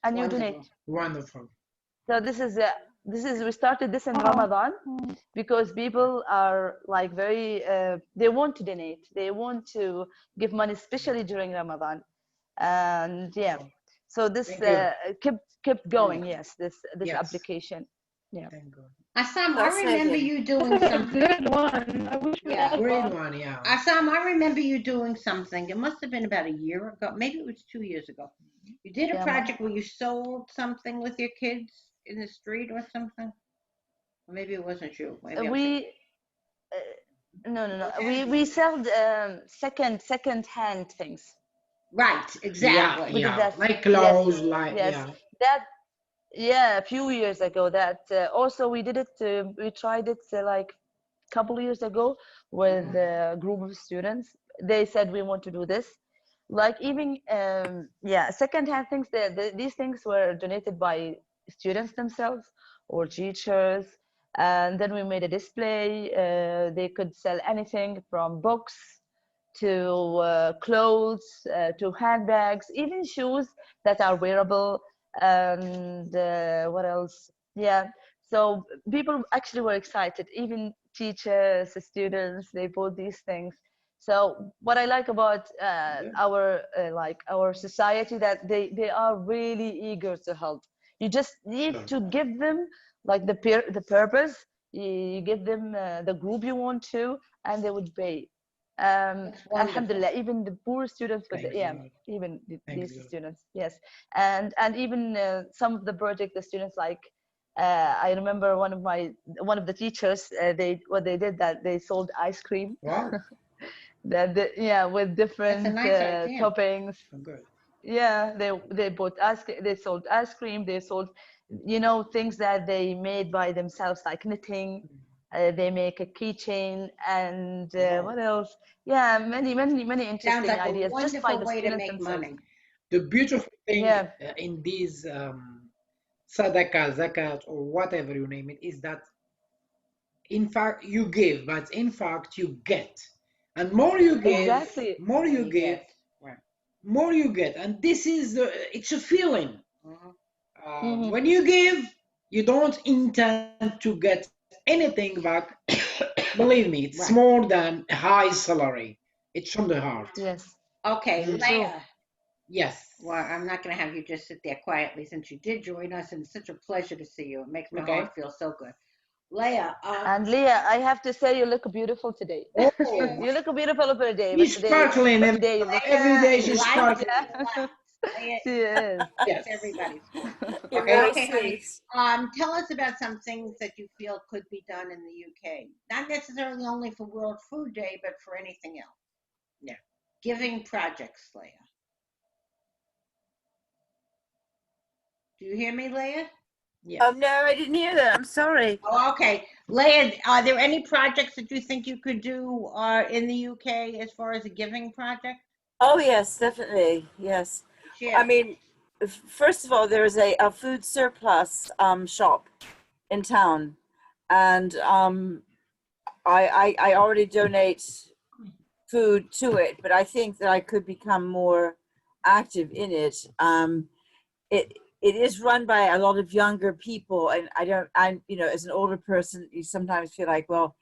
[SPEAKER 2] and you donate.
[SPEAKER 3] Wonderful.
[SPEAKER 1] Wonderful.
[SPEAKER 2] So this is we started this in
[SPEAKER 4] Oh.
[SPEAKER 2] Ramadan because people are like very they want to donate, they want to give money, especially during Ramadan, and so this
[SPEAKER 1] Thank you.
[SPEAKER 2] kept going.
[SPEAKER 3] Wonderful.
[SPEAKER 2] This
[SPEAKER 1] Yes.
[SPEAKER 2] application.
[SPEAKER 1] Thank God.
[SPEAKER 3] Assam, I remember
[SPEAKER 5] Fascinating.
[SPEAKER 3] you
[SPEAKER 4] This
[SPEAKER 3] doing
[SPEAKER 4] is a
[SPEAKER 3] something.
[SPEAKER 4] good one. I wish we
[SPEAKER 3] Yeah.
[SPEAKER 4] had
[SPEAKER 1] Great
[SPEAKER 4] one.
[SPEAKER 1] one, yeah.
[SPEAKER 3] Assam, I remember you doing something. It must have been about a year ago. Maybe it was 2 years ago. You did a
[SPEAKER 2] Yeah, mom.
[SPEAKER 3] project where you sold something with your kids in the street or something. Or maybe it wasn't you. Maybe I'm thinking.
[SPEAKER 2] We no.
[SPEAKER 3] Was
[SPEAKER 2] We
[SPEAKER 3] that?
[SPEAKER 2] sell second hand things.
[SPEAKER 3] Right,
[SPEAKER 1] Yeah,
[SPEAKER 3] exactly.
[SPEAKER 2] We did
[SPEAKER 1] yeah.
[SPEAKER 2] that.
[SPEAKER 1] Like
[SPEAKER 2] Yes,
[SPEAKER 1] clothes, like,
[SPEAKER 2] yes.
[SPEAKER 1] yeah.
[SPEAKER 2] That a few years ago. That also we did it. We tried it like couple years ago with a group of students. They said we want to do this. Like even secondhand things. These things were donated by students themselves or teachers, and then we made a display. They could sell anything from books to clothes to handbags, even shoes that are wearable, and what else? Yeah. So people actually were excited. Even teachers, students, they bought these things. So what I like about our society, that they are really eager to help. You just need to give them like the purpose. You give them the group you want to, and they would pay.
[SPEAKER 3] That's wonderful.
[SPEAKER 2] Alhamdulillah, even the poor students, but
[SPEAKER 1] Thank God.
[SPEAKER 2] even
[SPEAKER 1] Thank
[SPEAKER 2] these
[SPEAKER 1] God.
[SPEAKER 2] students, yes. And even some of the project, the students like I remember one of the teachers, what they did, that they sold ice cream
[SPEAKER 1] Wow.
[SPEAKER 2] with
[SPEAKER 3] That's a
[SPEAKER 2] different
[SPEAKER 3] nice idea.
[SPEAKER 2] toppings.
[SPEAKER 1] Good.
[SPEAKER 2] Yeah, they sold ice cream, they sold things that they made by themselves, like knitting. They make a keychain, and
[SPEAKER 1] Wow.
[SPEAKER 2] what else? Yeah, many
[SPEAKER 3] Sounds
[SPEAKER 2] interesting
[SPEAKER 3] like a
[SPEAKER 2] ideas just by
[SPEAKER 3] wonderful
[SPEAKER 2] the
[SPEAKER 3] way to
[SPEAKER 2] students
[SPEAKER 3] make
[SPEAKER 2] themselves.
[SPEAKER 3] money.
[SPEAKER 1] The beautiful thing
[SPEAKER 2] Yeah,
[SPEAKER 1] in these sadaqah, zakat, or whatever you name it, is that in fact you give, but in fact you get. And more you give,
[SPEAKER 2] exactly.
[SPEAKER 1] more
[SPEAKER 3] More
[SPEAKER 1] you
[SPEAKER 3] you
[SPEAKER 1] give,
[SPEAKER 3] get. Right.
[SPEAKER 1] more you get. And this is, it's a feeling.
[SPEAKER 3] Mhm.
[SPEAKER 2] Hmm.
[SPEAKER 1] When you give, you don't intend to get anything back. Believe me, it's
[SPEAKER 3] Right.
[SPEAKER 1] more than a high salary. It's from the heart.
[SPEAKER 2] Yes,
[SPEAKER 3] Okay,
[SPEAKER 1] Mm,
[SPEAKER 2] true.
[SPEAKER 3] Leah.
[SPEAKER 1] yes.
[SPEAKER 3] Well, I'm not going to have you just sit there quietly since you did join us, and it's such a pleasure to see you. It makes my heart
[SPEAKER 1] Okay.
[SPEAKER 3] feel so good. Leah,
[SPEAKER 2] And Leah, I have to say you look beautiful today.
[SPEAKER 1] Oh,
[SPEAKER 2] You look beautiful every day,
[SPEAKER 1] she's sparkling
[SPEAKER 2] but
[SPEAKER 1] every,
[SPEAKER 2] today you look.
[SPEAKER 1] every
[SPEAKER 3] Leah
[SPEAKER 1] day. She's
[SPEAKER 3] likes
[SPEAKER 1] sparkling.
[SPEAKER 3] to
[SPEAKER 2] Yeah,
[SPEAKER 3] flex. Leah
[SPEAKER 2] she
[SPEAKER 3] is
[SPEAKER 2] is.
[SPEAKER 3] that's
[SPEAKER 1] Yes.
[SPEAKER 3] everybody's fault.
[SPEAKER 5] You're
[SPEAKER 1] Okay.
[SPEAKER 5] very
[SPEAKER 3] Okay, honey.
[SPEAKER 5] sweet.
[SPEAKER 3] Tell us about some things that you feel could be done in the UK. Not necessarily only for World Food Day, but for anything else.
[SPEAKER 1] Yeah.
[SPEAKER 3] Giving projects, Leah. Do you hear me, Leah?
[SPEAKER 1] Yes.
[SPEAKER 5] No, I didn't hear that. I'm sorry.
[SPEAKER 3] Oh, okay. Leah, are there any projects that you think you could do in the UK as far as a giving project?
[SPEAKER 5] Oh, yes, definitely. Yes. I
[SPEAKER 3] Share.
[SPEAKER 5] mean, first of all, there's a food surplus shop in town, and I already donate food to it, but I think that I could become more active in it. It is run by a lot of younger people, and I'm, as an older person, you sometimes feel like, well,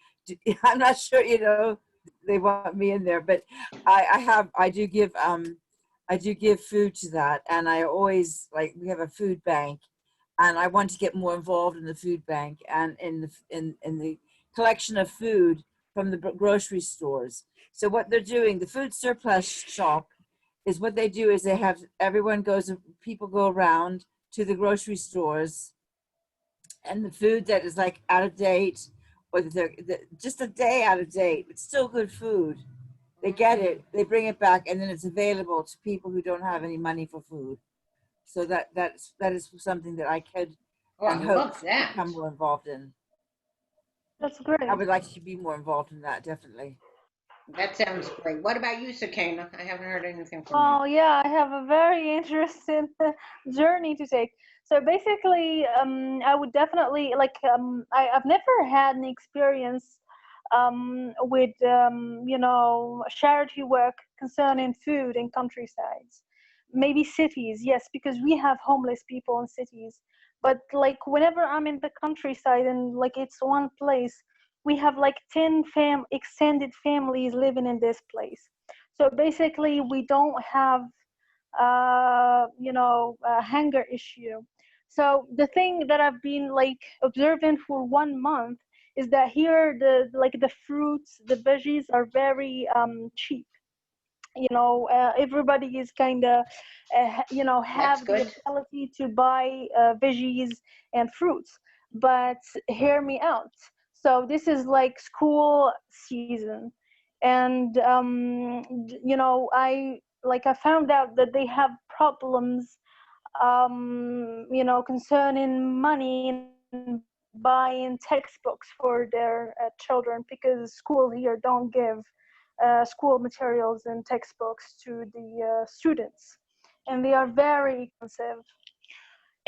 [SPEAKER 5] I'm not sure, they want me in there, but I do give food to that, and I always, like, we have a food bank, and I want to get more involved in the food bank and in the collection of food from the grocery stores. So what they're doing, the food surplus shop, is what they do is they have people go around to the grocery stores, and the food that is like out of date, or just a day out of date, it's still good food. They get it, they bring it back, and then it's available to people who don't have any money for food. So that is something that I could
[SPEAKER 3] Oh, I
[SPEAKER 5] and hope
[SPEAKER 3] love
[SPEAKER 5] to
[SPEAKER 3] that.
[SPEAKER 5] become more involved in.
[SPEAKER 4] That's
[SPEAKER 5] I
[SPEAKER 4] great.
[SPEAKER 5] would like to be more involved in that, definitely.
[SPEAKER 3] That sounds great. What about you, Sakina? I haven't heard anything from you.
[SPEAKER 4] Oh, yeah, I have a very interesting journey to take. So basically, I would definitely like, I've never had an experience with, charity work concerning food in countrysides. Maybe cities, yes, because we have homeless people in cities. But like, whenever I'm in the countryside and like it's one place, we have like 10 extended families living in this place. So basically, we don't have, a hunger issue. So the thing that I've been like observing for 1 month is that here the fruits, the veggies are very cheap. Everybody is kind of,
[SPEAKER 3] That's
[SPEAKER 4] have the
[SPEAKER 3] good.
[SPEAKER 4] ability to buy veggies and fruits. But hear me out. So this is like school season, and I found out that they have problems, concerning money and buying textbooks for their children, because school here don't give school materials and textbooks to the students, and they are very expensive.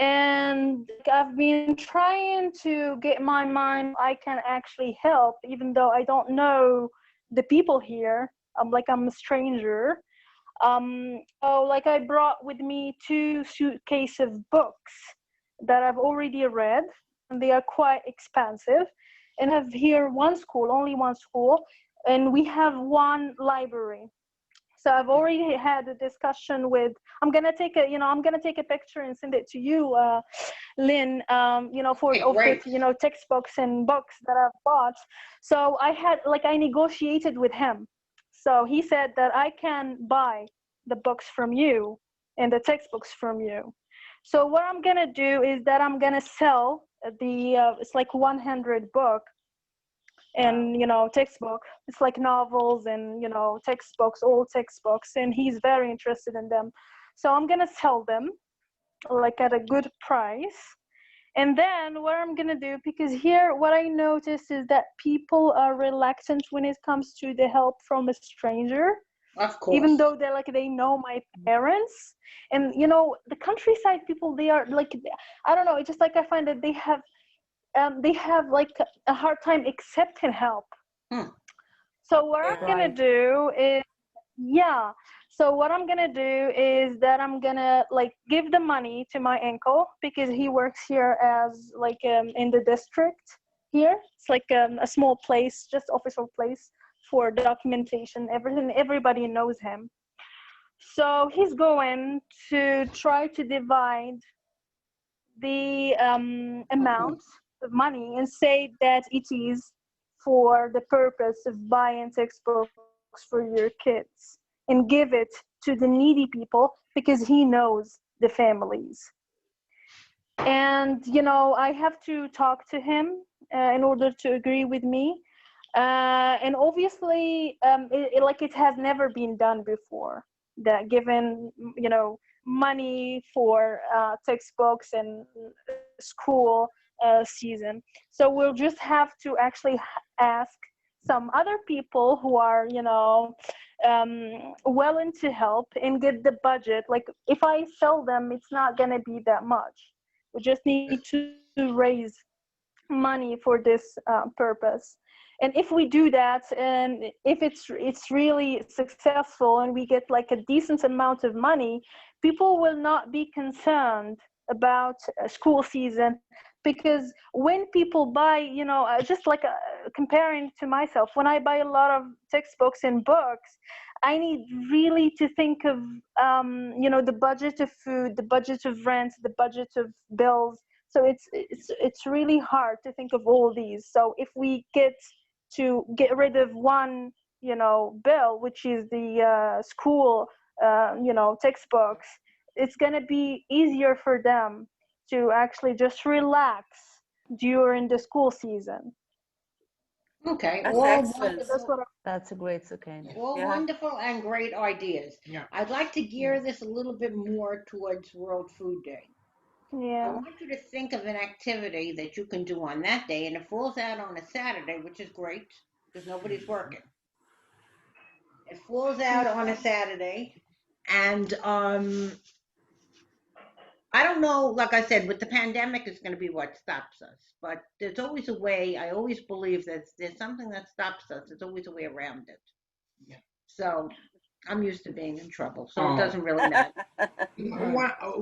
[SPEAKER 4] And like, I've been trying to get my mind I can actually help, even though I don't know the people here. I'm a stranger. So like I brought with me 2 suitcases of books that I've already read, and they are quite expensive. And I have here one school, only one school, and we have one library. So I've already had a discussion with. I'm gonna take a picture and send it to you, Lynn. For
[SPEAKER 3] Okay,
[SPEAKER 4] of the
[SPEAKER 3] great.
[SPEAKER 4] textbooks and books that I've bought. So I negotiated with him. So he said that I can buy the books from you and the textbooks from you. So what I'm gonna do is that I'm gonna sell the it's like 100 book and textbook. It's like novels and textbooks, old textbooks, and he's very interested in them. So I'm gonna sell them like at a good price. And then what I'm gonna do, because here what I notice is that people are reluctant when it comes to the help from a stranger,
[SPEAKER 3] Of
[SPEAKER 4] even
[SPEAKER 3] course.
[SPEAKER 4] though they know my parents. And the countryside people, they are like, I don't know, it's just like I find that they have like a hard time accepting help.
[SPEAKER 3] Hmm.
[SPEAKER 4] So what I'm
[SPEAKER 3] Yeah.
[SPEAKER 4] gonna
[SPEAKER 2] Right.
[SPEAKER 4] do is Yeah. So what I'm gonna do is that I'm gonna like give the money to my uncle because he works here as like in the district here. It's like a small place, just official place for documentation, everything. Everybody knows him. So he's going to try to divide the amount of money and say that it is for the purpose of buying textbooks for your kids and give it to the needy people because he knows the families. And I have to talk to him in order to agree with me. And obviously, like it has never been done before. That given money for textbooks and school season. So we'll just have to actually ask some other people who are willing to help and get the budget. Like if I sell them, it's not gonna be that much. We just need to raise money for this purpose. And if we do that, and if it's really successful and we get like a decent amount of money, people will not be concerned about school season, because when people buy, just like comparing to myself, when I buy a lot of textbooks and books, I need really to think of the budget of food, the budget of rent, the budget of bills. So it's really hard to think of all these. So if we get rid of one bill, which is the school textbooks, it's going to be easier for them to actually just relax during the school season.
[SPEAKER 3] Okay,
[SPEAKER 5] That's
[SPEAKER 3] all
[SPEAKER 5] excellent.
[SPEAKER 4] That's what
[SPEAKER 2] That's a great, Sukain.
[SPEAKER 3] all
[SPEAKER 5] Yeah.
[SPEAKER 3] wonderful and great ideas.
[SPEAKER 1] Yeah.
[SPEAKER 3] I'd like to gear this a little bit more towards World Food Day. I
[SPEAKER 4] yeah.
[SPEAKER 3] want you to think of an activity that you can do on that day, and it falls out on a Saturday, which is great because nobody's working. It falls out on a Saturday, and I don't know. Like I said, with the pandemic, it's going to be what stops us. But there's always a way. I always believe that there's something that stops us. There's always a way around it.
[SPEAKER 1] Yeah.
[SPEAKER 3] So I'm used to being in trouble, so it
[SPEAKER 1] Oh.
[SPEAKER 3] doesn't really matter.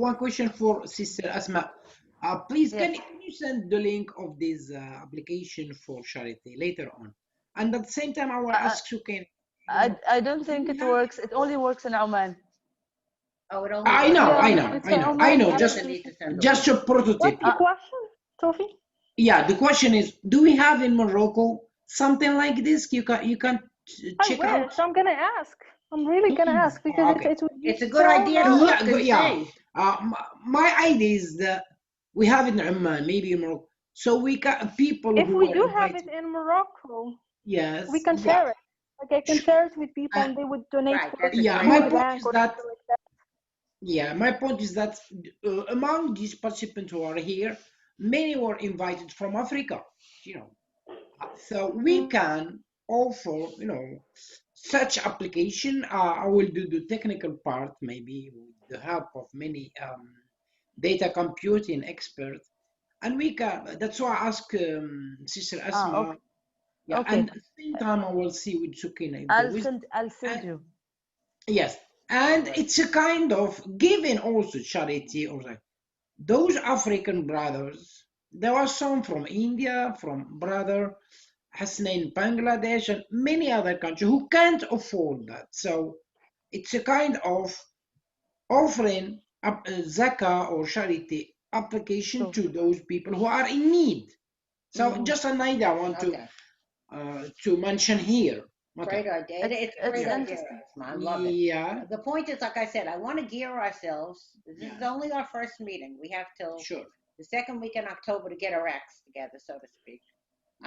[SPEAKER 1] One question for Sister Asma. Please,
[SPEAKER 2] Yes.
[SPEAKER 1] can you send the link of this application for charity later on? And at the same time, I will
[SPEAKER 2] I,
[SPEAKER 1] ask you, can
[SPEAKER 2] I don't think it works. It only works in Oman.
[SPEAKER 3] Oh, it only
[SPEAKER 1] I
[SPEAKER 3] works
[SPEAKER 1] know,
[SPEAKER 3] on
[SPEAKER 1] I
[SPEAKER 4] Yeah,
[SPEAKER 1] know,
[SPEAKER 3] Monday.
[SPEAKER 4] it's
[SPEAKER 1] I
[SPEAKER 4] an
[SPEAKER 1] know,
[SPEAKER 3] So
[SPEAKER 1] I
[SPEAKER 4] online
[SPEAKER 1] know.
[SPEAKER 3] she
[SPEAKER 1] Just,
[SPEAKER 3] doesn't need to send the
[SPEAKER 1] just
[SPEAKER 3] link.
[SPEAKER 1] a prototype.
[SPEAKER 4] What's the question, Sophie?
[SPEAKER 1] Yeah, the question is, do we have in Morocco something like this? You can
[SPEAKER 4] I
[SPEAKER 1] check out.
[SPEAKER 4] wish. I'm gonna ask. I'm really gonna ask because
[SPEAKER 1] Okay.
[SPEAKER 4] it would be
[SPEAKER 3] It's a good
[SPEAKER 4] so
[SPEAKER 3] idea to
[SPEAKER 4] nice.
[SPEAKER 3] look and
[SPEAKER 1] Yeah.
[SPEAKER 3] see.
[SPEAKER 1] My idea is that we have it in Oman, maybe in Morocco. So we got people
[SPEAKER 4] If
[SPEAKER 1] who
[SPEAKER 4] we
[SPEAKER 1] were
[SPEAKER 4] do have it
[SPEAKER 1] invited.
[SPEAKER 4] in Morocco, we
[SPEAKER 1] Yes,
[SPEAKER 4] can
[SPEAKER 1] yeah.
[SPEAKER 4] share it. Like I can share it with people,
[SPEAKER 1] Uh,
[SPEAKER 4] and they would donate
[SPEAKER 3] Right,
[SPEAKER 4] for
[SPEAKER 3] that's a
[SPEAKER 1] yeah,
[SPEAKER 3] great
[SPEAKER 1] my
[SPEAKER 4] food
[SPEAKER 3] idea.
[SPEAKER 1] point
[SPEAKER 4] bank
[SPEAKER 1] is
[SPEAKER 4] or
[SPEAKER 1] that
[SPEAKER 4] something like that.
[SPEAKER 1] my point is that among these participants who are here, many were invited from Africa. You know, so we
[SPEAKER 4] Mm.
[SPEAKER 1] can offer, such application. I will do the technical part, maybe with the help of many data computing experts, and we can. That's why I ask Sister
[SPEAKER 2] Ah,
[SPEAKER 1] Asma. Yeah, and
[SPEAKER 2] okay.
[SPEAKER 1] at the same time, I will see with Sukina if there
[SPEAKER 2] I'll
[SPEAKER 1] is.
[SPEAKER 2] send. I'll
[SPEAKER 1] And
[SPEAKER 2] send you.
[SPEAKER 1] yes,
[SPEAKER 3] Okay,
[SPEAKER 1] and
[SPEAKER 3] great.
[SPEAKER 1] it's a kind of giving also charity or like those African brothers. There are some from India, from brother Hasnain, Bangladesh, and many other countries who can't afford that. So it's a kind of offering zakah or charity application
[SPEAKER 2] Sure.
[SPEAKER 1] to those people who are in need. So
[SPEAKER 2] Mm-hmm.
[SPEAKER 1] just an idea I want
[SPEAKER 3] Okay,
[SPEAKER 1] to mention here. Okay.
[SPEAKER 3] great idea.
[SPEAKER 2] It's
[SPEAKER 3] It's a
[SPEAKER 2] it's
[SPEAKER 3] great
[SPEAKER 1] Yeah.
[SPEAKER 3] idea,
[SPEAKER 2] interesting.
[SPEAKER 3] Asma. I love it.
[SPEAKER 1] Yeah.
[SPEAKER 3] The point is, like I said, I want to gear ourselves. This is
[SPEAKER 1] Yeah.
[SPEAKER 3] only our first meeting. We have till
[SPEAKER 1] Sure.
[SPEAKER 3] the second week in October to get our acts together, so to speak.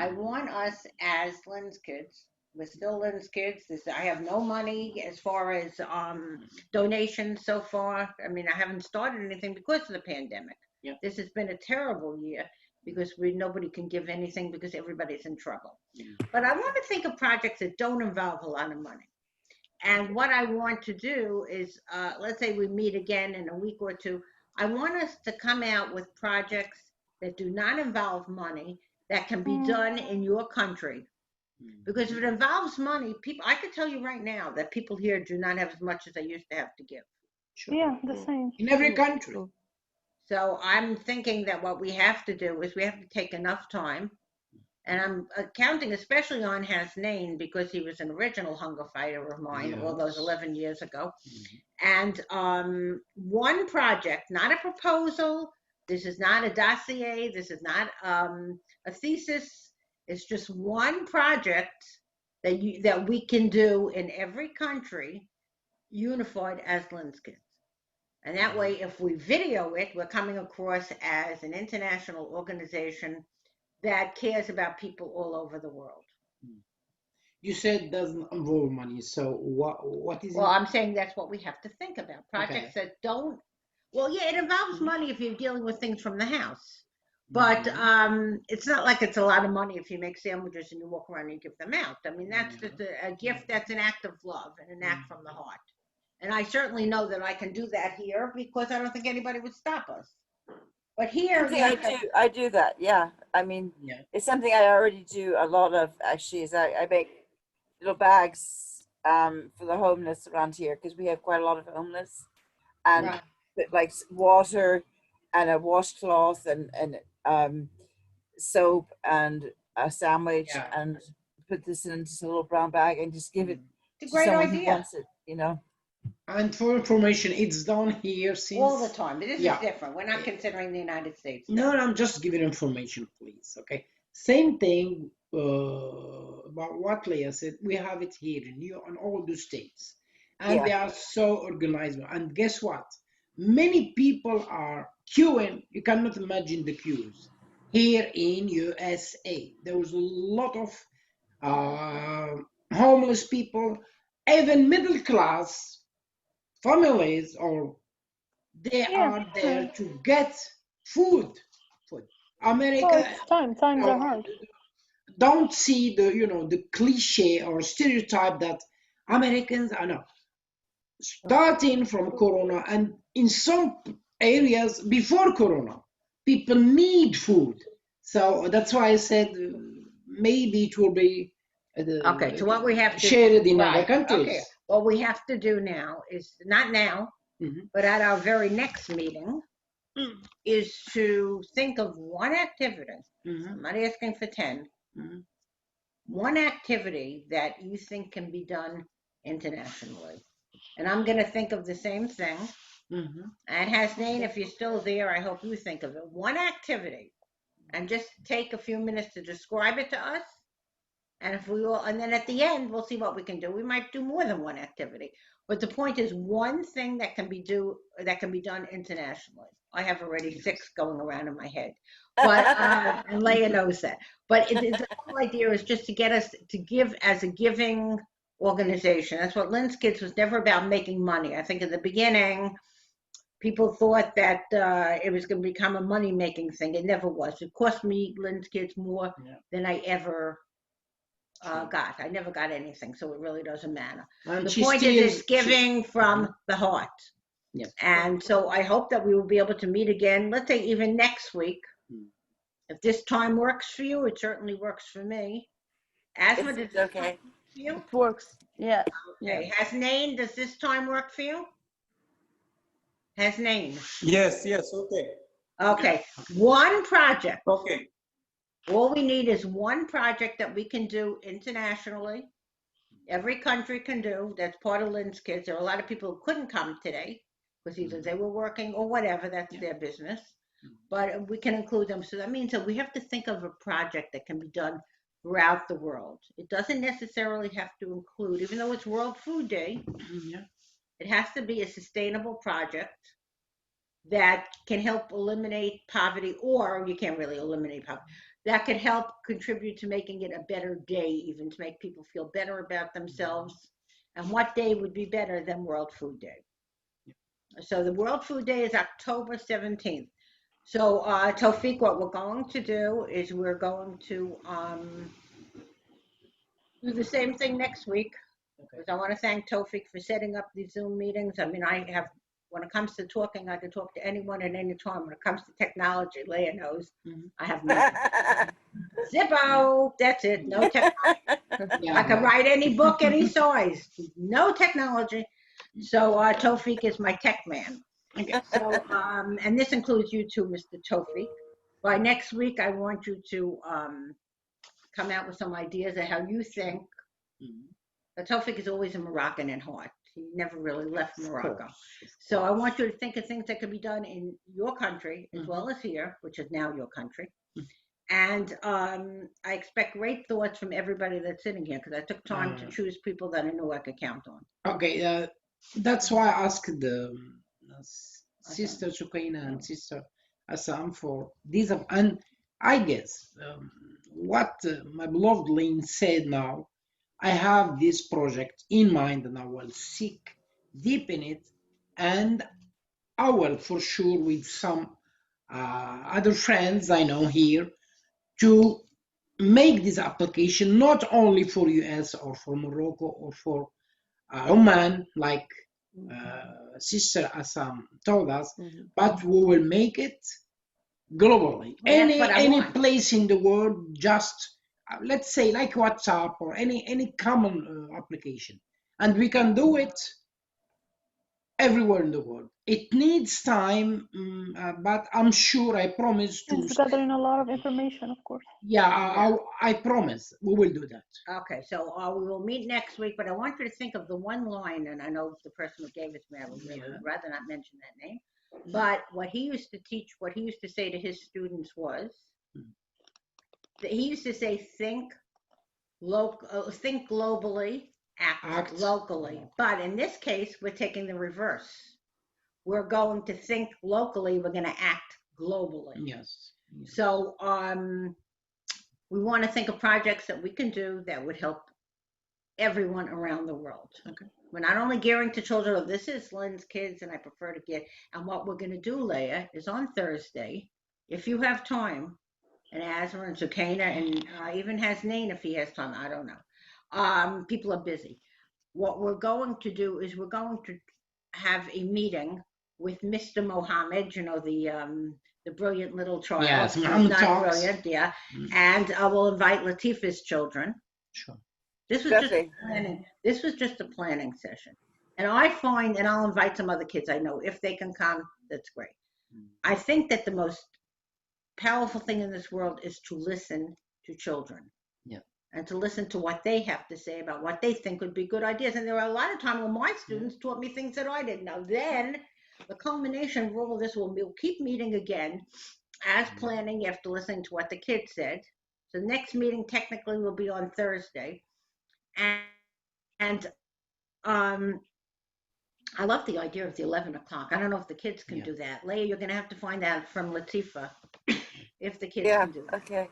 [SPEAKER 3] I want us as Lynn's kids. We're still Lynn's kids. I have no money as far as donations so far. I mean, I haven't started anything because of the pandemic.
[SPEAKER 1] Yeah.
[SPEAKER 3] This has been a terrible year because nobody can give anything because everybody's in trouble. But I want to think of projects that don't involve a lot of money. And what I want to do is, let's say we meet again in a week or two. I want us to come out with projects that do not involve money that can be
[SPEAKER 4] Mm.
[SPEAKER 3] done in your country. Because if it involves money, people, I can tell you right now that people here do not have as much as they used to have to give.
[SPEAKER 1] Sure.
[SPEAKER 4] Yeah, the same.
[SPEAKER 1] In every country.
[SPEAKER 3] So I'm thinking that what we have to do is we have to take enough time, and I'm counting especially on Hasnain because he was an original hunger fighter of mine all those 11 years ago. And one project, not a proposal, this is not a dossier, this is not a thesis, it's just one project that we can do in every country, unified as Lynn's Kids. And that way, if we video it, we're coming across as an international organization that cares about people all over the world.
[SPEAKER 1] You said doesn't involve money, so what is
[SPEAKER 3] Well,
[SPEAKER 1] it?
[SPEAKER 3] I'm saying that's what we have to think about. Projects that don't, well, yeah, it involves money if you're dealing with things from the house. But it's not like it's a lot of money if you make sandwiches and you walk around and you give them out. I mean, that's just a gift that's an act of love and an act from the heart. And I certainly know that I can do that here because I don't think anybody would stop us. But here,
[SPEAKER 5] I do that. Yeah. I mean, it's something I already do a lot of actually is I make little bags for the homeless around here because we have quite a lot of homeless, and put like water and a washcloth and soap and a sandwich and put this into a little brown bag and just give it
[SPEAKER 3] it's a
[SPEAKER 5] to
[SPEAKER 3] great
[SPEAKER 5] someone who
[SPEAKER 3] idea.
[SPEAKER 5] wants it, you know.
[SPEAKER 1] And for information, it's done here since
[SPEAKER 3] All the time. This is different. We're not considering the United States.
[SPEAKER 1] No, I'm just giving information, please. Okay. Same thing about what Leah said. We have it here in all the states, and they are so organized. And guess what? Many people are queuing. You cannot imagine the queues here in USA. There was a lot of homeless people, even middle class families, or they are there to get food. America,
[SPEAKER 4] Well, it's times are hard.
[SPEAKER 1] don't see the cliche or stereotype that Americans are not starting from Corona, and in some areas before Corona, people need food. So that's why I said maybe it will be
[SPEAKER 3] okay. So what we have to
[SPEAKER 1] shared in other countries.
[SPEAKER 3] Okay. What we have to do now is not now, but at our very next meeting, is to think of one activity. I'm not asking for 10. One activity that you think can be done internationally. And I'm going to think of the same thing. And Hasnain, if you're still there, I hope you think of it. One activity, and just take a few minutes to describe it to us. And if we will, and then at the end, we'll see what we can do. We might do more than one activity, but the point is one thing that can be done internationally. I have already 6 going around in my head, but and Leah knows that. But the whole idea is just to get us to give as a giving organization. That's what Lynn's Kids was never about making money. I think in the beginning, people thought that it was going to become a money-making thing. It never was. It cost me, Lynn's Kids, more than I ever got. I never got anything, so it really doesn't matter. And the point is giving from the heart. And so I hope that we will be able to meet again, let's say even next week. If this time works for you, it certainly works for me. Asma, does this time work for you?
[SPEAKER 2] It works. Yeah.
[SPEAKER 3] Okay. Hasnain, does this time work for you? Hasnain.
[SPEAKER 6] Yes, okay.
[SPEAKER 3] Okay. One project.
[SPEAKER 6] Okay.
[SPEAKER 3] All we need is one project that we can do internationally. Every country can do. That's part of Lynn's Kids. There are a lot of people who couldn't come today because either they were working or whatever. That's their business. But we can include them. So that means that we have to think of a project that can be done throughout the world. It doesn't necessarily have to include, even though it's World Food Day, it has to be a sustainable project that can help eliminate poverty, or you can't really eliminate poverty. That could help contribute to making it a better day, even to make people feel better about themselves. And what day would be better than World Food Day? So the World Food Day is October 17th. So Taoufik, what we're going to do is we're going to do the same thing next week. Because I want to thank Taoufik for setting up these Zoom meetings. I mean, I have, when it comes to talking, I can talk to anyone at any time. When it comes to technology, Leah knows I have no Zippo. That's it. No technology. I could write any book, any size. No technology. So Taoufik is my tech man.
[SPEAKER 1] Okay.
[SPEAKER 3] So, and this includes you too, Mr. Taoufik. By next week, I want you to come out with some ideas of how you think. Taoufik is always a Moroccan in heart. He never really left Morocco. So I want you to think of things that could be done in your country as well as here, which is now your country. And I expect great thoughts from everybody that's sitting here because I took time to choose people that I knew I could count on.
[SPEAKER 1] Okay, that's why I asked the Sister Sukaina and Sister Assam for these. And I guess what my beloved Lynn said now, I have this project in mind and I will seek deep in it, and I will for sure with some other friends I know here to make this application not only for US or for Morocco or for Oman, like Sister Assam told us, but we will make it globally. Any place in the world, just let's say like WhatsApp or any common application, and we can do it everywhere in the world. It needs time, but I'm sure I promise to.
[SPEAKER 4] It's gathering a lot of information, of course.
[SPEAKER 1] Yeah, I promise we will do that.
[SPEAKER 3] Okay, so we will meet next week, but I want you to think of the one line, and I know the person who gave it to me, I would really rather not mention that name, but what he used to teach, what he used to say to his students was, that he used to say, think globally, act locally. But in this case, we're taking the reverse. We're going to think locally, we're going to act globally.
[SPEAKER 1] Yes.
[SPEAKER 3] So we want to think of projects that we can do that would help everyone around the world.
[SPEAKER 1] Okay.
[SPEAKER 3] We're not only gearing to children, oh, this is Lynn's kids and I prefer to get, and what we're going to do, Leah, is on Thursday, if you have time, and Azra and Sukaina and even Hasnain if he has time, I don't know. People are busy. What we're going to do is we're going to have a meeting with Mr. Mohammed, you know, the brilliant little child.
[SPEAKER 1] Yes,
[SPEAKER 3] Mohammed not
[SPEAKER 1] talks.
[SPEAKER 3] Brilliant, yeah. And I will invite Latifa's children.
[SPEAKER 1] Sure.
[SPEAKER 3] This was just a planning. This was just a planning session, and I find, and I'll invite some other kids I know if they can come. That's great. I think that the most powerful thing in this world is to listen to children.
[SPEAKER 1] Yeah.
[SPEAKER 3] And to listen to what they have to say about what they think would be good ideas. And there are a lot of times when my students taught me things that I didn't know. Then the culmination of all of this will we'll keep meeting again as planning after listening to what the kids said. So the next meeting technically will be on Thursday. And I love the idea of the 11 o'clock. I don't know if the kids can do that. Leah, you're going to have to find out from Latifa if the kids can do that.
[SPEAKER 5] Okay.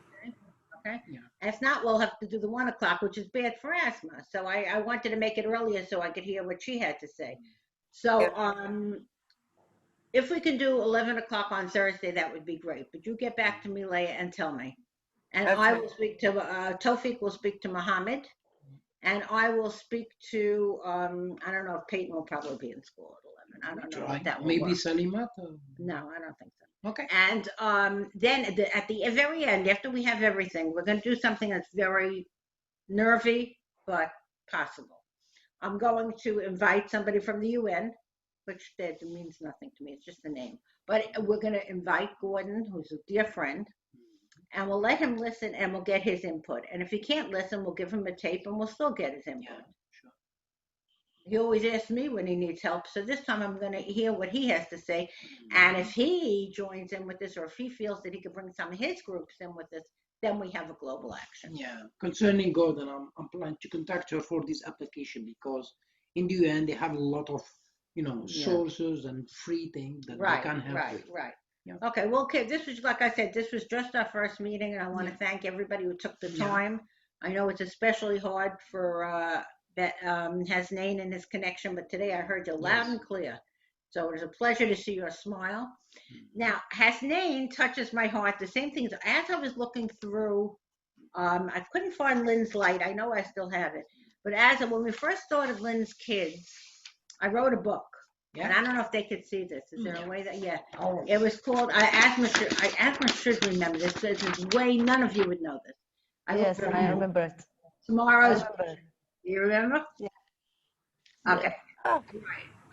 [SPEAKER 3] Okay. Yeah. If not, we'll have to do the 1 o'clock, which is bad for asthma. So I wanted to make it earlier so I could hear what she had to say. So if we can do 11 o'clock on Thursday, that would be great. But you get back to me, Leah, and tell me. And I will speak to Taoufik will speak to Mohammed, and I will speak to I don't know if Peyton will probably be in school at 11. I don't know if that will
[SPEAKER 1] maybe
[SPEAKER 3] work.
[SPEAKER 1] Salimat.
[SPEAKER 3] No, I don't think so.
[SPEAKER 1] Okay.
[SPEAKER 3] And then at the very end, after we have everything, we're going to do something that's very nervy, but possible. I'm going to invite somebody from the UN, which that means nothing to me. It's just a name. But we're going to invite Gordon, who's a dear friend, and we'll let him listen and we'll get his input. And if he can't listen, we'll give him a tape and we'll still get his input.
[SPEAKER 1] Yeah, sure.
[SPEAKER 3] He always asks me when he needs help. So this time I'm going to hear what he has to say. And if he joins in with this, or if he feels that he could bring some of his groups in with this, then we have a global action.
[SPEAKER 1] Yeah. Concerning Gordon, I'm planning to contact her for this application because in the UN they have a lot of, sources and free things that they can help with.
[SPEAKER 3] Right.
[SPEAKER 1] Yeah.
[SPEAKER 3] Okay, well, okay, this was, like I said, this was just our first meeting, and I want to thank everybody who took the time. I know it's especially hard for Hasnain and his connection, but today I heard you loud and clear. So it was a pleasure to see your smile. Now, Hasnain touches my heart. The same things, as I was looking through, I couldn't find Lynn's light. I know I still have it. But when we first started Lynn's Kids, I wrote a book. Yeah. And I don't know if they could see this. Is there a way that, it was called, Asma should remember this. This is way, none of you would know this.
[SPEAKER 2] Yes, and I remember it.
[SPEAKER 3] Tomorrow's,
[SPEAKER 2] remember.
[SPEAKER 3] you remember?
[SPEAKER 2] Yeah.
[SPEAKER 3] Okay.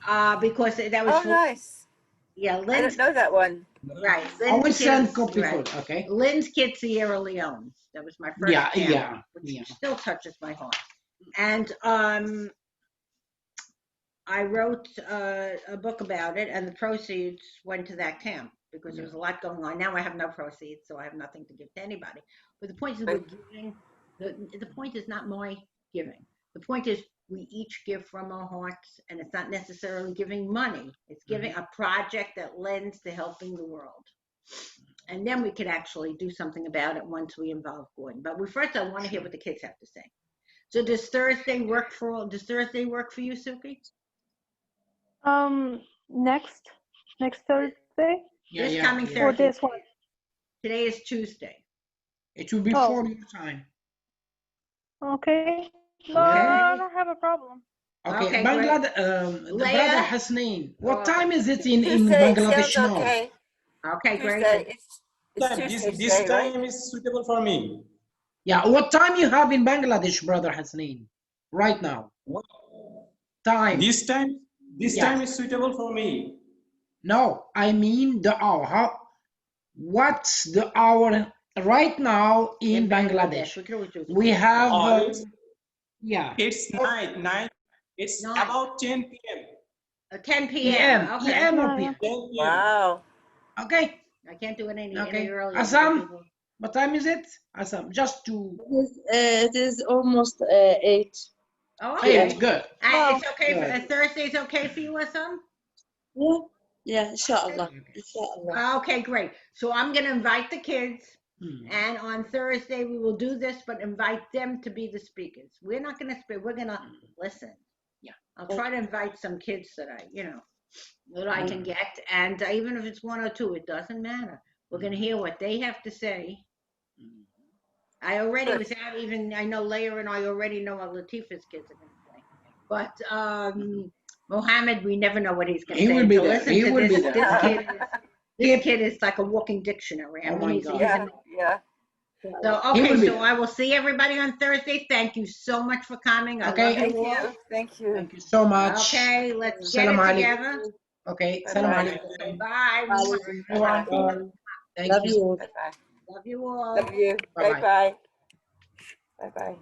[SPEAKER 5] Oh,
[SPEAKER 3] Because that was
[SPEAKER 5] oh,
[SPEAKER 3] for,
[SPEAKER 5] nice.
[SPEAKER 3] yeah,
[SPEAKER 5] I
[SPEAKER 3] Lynn's,
[SPEAKER 5] don't know that one.
[SPEAKER 3] right. Lynn's
[SPEAKER 1] Always send
[SPEAKER 3] kids,
[SPEAKER 1] copy
[SPEAKER 3] right.
[SPEAKER 1] for, okay?
[SPEAKER 3] Lynn's Kid Sierra Leone. That was my first
[SPEAKER 1] Yeah,
[SPEAKER 3] camp,
[SPEAKER 1] yeah,
[SPEAKER 3] which
[SPEAKER 1] yeah.
[SPEAKER 3] still touches my heart. And I wrote a book about it, and the proceeds went to that camp because there was a lot going on. Now I have no proceeds, so I have nothing to give to anybody. But the point is, we're giving. The point is not my giving. The point is, we each give from our hearts, and it's not necessarily giving money. It's giving a project that lends to helping the world. And then we could actually do something about it once we involve Gordon. But first, I want to hear what the kids have to say. So does Thursday work for you, Suki?
[SPEAKER 4] Next Thursday
[SPEAKER 1] Yeah,
[SPEAKER 3] This
[SPEAKER 1] yeah,
[SPEAKER 3] coming
[SPEAKER 1] yeah.
[SPEAKER 4] or
[SPEAKER 3] Thursday.
[SPEAKER 4] this one?
[SPEAKER 3] Today is Tuesday.
[SPEAKER 1] It will be
[SPEAKER 4] Oh.
[SPEAKER 1] 40 time.
[SPEAKER 4] Okay. No,
[SPEAKER 3] Okay.
[SPEAKER 4] I don't have a problem.
[SPEAKER 1] Okay,
[SPEAKER 3] Okay,
[SPEAKER 1] Bangladesh, the
[SPEAKER 3] Leah?
[SPEAKER 1] brother Hasnain. What
[SPEAKER 3] Okay.
[SPEAKER 1] time is it in
[SPEAKER 5] Tuesday
[SPEAKER 1] Bangladesh
[SPEAKER 5] sounds
[SPEAKER 1] now?
[SPEAKER 5] okay.
[SPEAKER 3] Okay, great.
[SPEAKER 5] Tuesday, it's
[SPEAKER 6] Time,
[SPEAKER 5] Tuesday
[SPEAKER 6] this
[SPEAKER 5] today, right?
[SPEAKER 6] time is suitable for me.
[SPEAKER 1] Yeah, what time you have in Bangladesh, brother Hasnain? Right now.
[SPEAKER 6] What?
[SPEAKER 1] Time.
[SPEAKER 6] This time
[SPEAKER 1] Yeah.
[SPEAKER 6] is suitable for me.
[SPEAKER 1] No, I mean the hour. What's the hour right now in Bangladesh?
[SPEAKER 3] We could always do
[SPEAKER 1] We have, yeah,
[SPEAKER 6] It's night. It's
[SPEAKER 3] Night.
[SPEAKER 6] about 10 p.m.
[SPEAKER 3] 10 p.m. Okay.
[SPEAKER 1] PM or
[SPEAKER 4] Yeah, yeah.
[SPEAKER 1] PM?
[SPEAKER 6] 10 p.m.
[SPEAKER 5] Wow.
[SPEAKER 1] Okay,
[SPEAKER 3] I can't do it any
[SPEAKER 1] okay.
[SPEAKER 3] earlier.
[SPEAKER 1] Assam, what time is it? Assam, just to.
[SPEAKER 2] It is almost 8
[SPEAKER 3] Oh,
[SPEAKER 2] p.m.
[SPEAKER 3] okay.
[SPEAKER 1] Good.
[SPEAKER 4] Wow.
[SPEAKER 3] It's okay.
[SPEAKER 1] Good.
[SPEAKER 3] Thursday's okay for you, Assam?
[SPEAKER 2] Yeah, yeah, inshallah. Inshallah.
[SPEAKER 3] Okay, great. So I'm going to invite the kids.
[SPEAKER 1] Hmm.
[SPEAKER 3] And on Thursday, we will do this, but invite them to be the speakers. We're not going to speak. We're going to listen.
[SPEAKER 1] Yeah.
[SPEAKER 3] I'll try to invite some kids that I can get. And even if it's one or two, it doesn't matter. We're going to hear what they have to say. I already,
[SPEAKER 5] Good.
[SPEAKER 3] without even, I know Leah and I already know what Latifah's kids are going to say. But Mohammed, we never know what he's going to
[SPEAKER 1] He
[SPEAKER 3] say.
[SPEAKER 1] will be
[SPEAKER 3] So
[SPEAKER 1] there.
[SPEAKER 3] listen
[SPEAKER 1] He
[SPEAKER 3] to
[SPEAKER 1] will be
[SPEAKER 3] this.
[SPEAKER 1] there.
[SPEAKER 3] This kid is like a walking dictionary. I
[SPEAKER 1] Oh
[SPEAKER 3] mean,
[SPEAKER 1] my
[SPEAKER 3] he's
[SPEAKER 1] God.
[SPEAKER 5] Yeah, yeah.
[SPEAKER 3] so
[SPEAKER 1] He will
[SPEAKER 3] okay,
[SPEAKER 1] be
[SPEAKER 3] so
[SPEAKER 1] there.
[SPEAKER 3] I will see everybody on Thursday. Thank you so much for coming. I
[SPEAKER 1] Okay.
[SPEAKER 3] love
[SPEAKER 5] Thank
[SPEAKER 3] you all.
[SPEAKER 5] you. Thank you.
[SPEAKER 1] Thank you so much.
[SPEAKER 3] Okay, let's get
[SPEAKER 1] Salam
[SPEAKER 3] it
[SPEAKER 1] alaikum.
[SPEAKER 3] together.
[SPEAKER 1] Okay,
[SPEAKER 5] Bye
[SPEAKER 1] salam
[SPEAKER 5] bye.
[SPEAKER 1] alaikum.
[SPEAKER 3] Okay, bye.
[SPEAKER 5] Bye-bye.
[SPEAKER 1] Thank
[SPEAKER 2] Love
[SPEAKER 1] you.
[SPEAKER 2] you.
[SPEAKER 5] Bye-bye.
[SPEAKER 3] Love you all.
[SPEAKER 5] Love you.
[SPEAKER 1] Bye-bye.
[SPEAKER 5] Bye-bye. Bye-bye.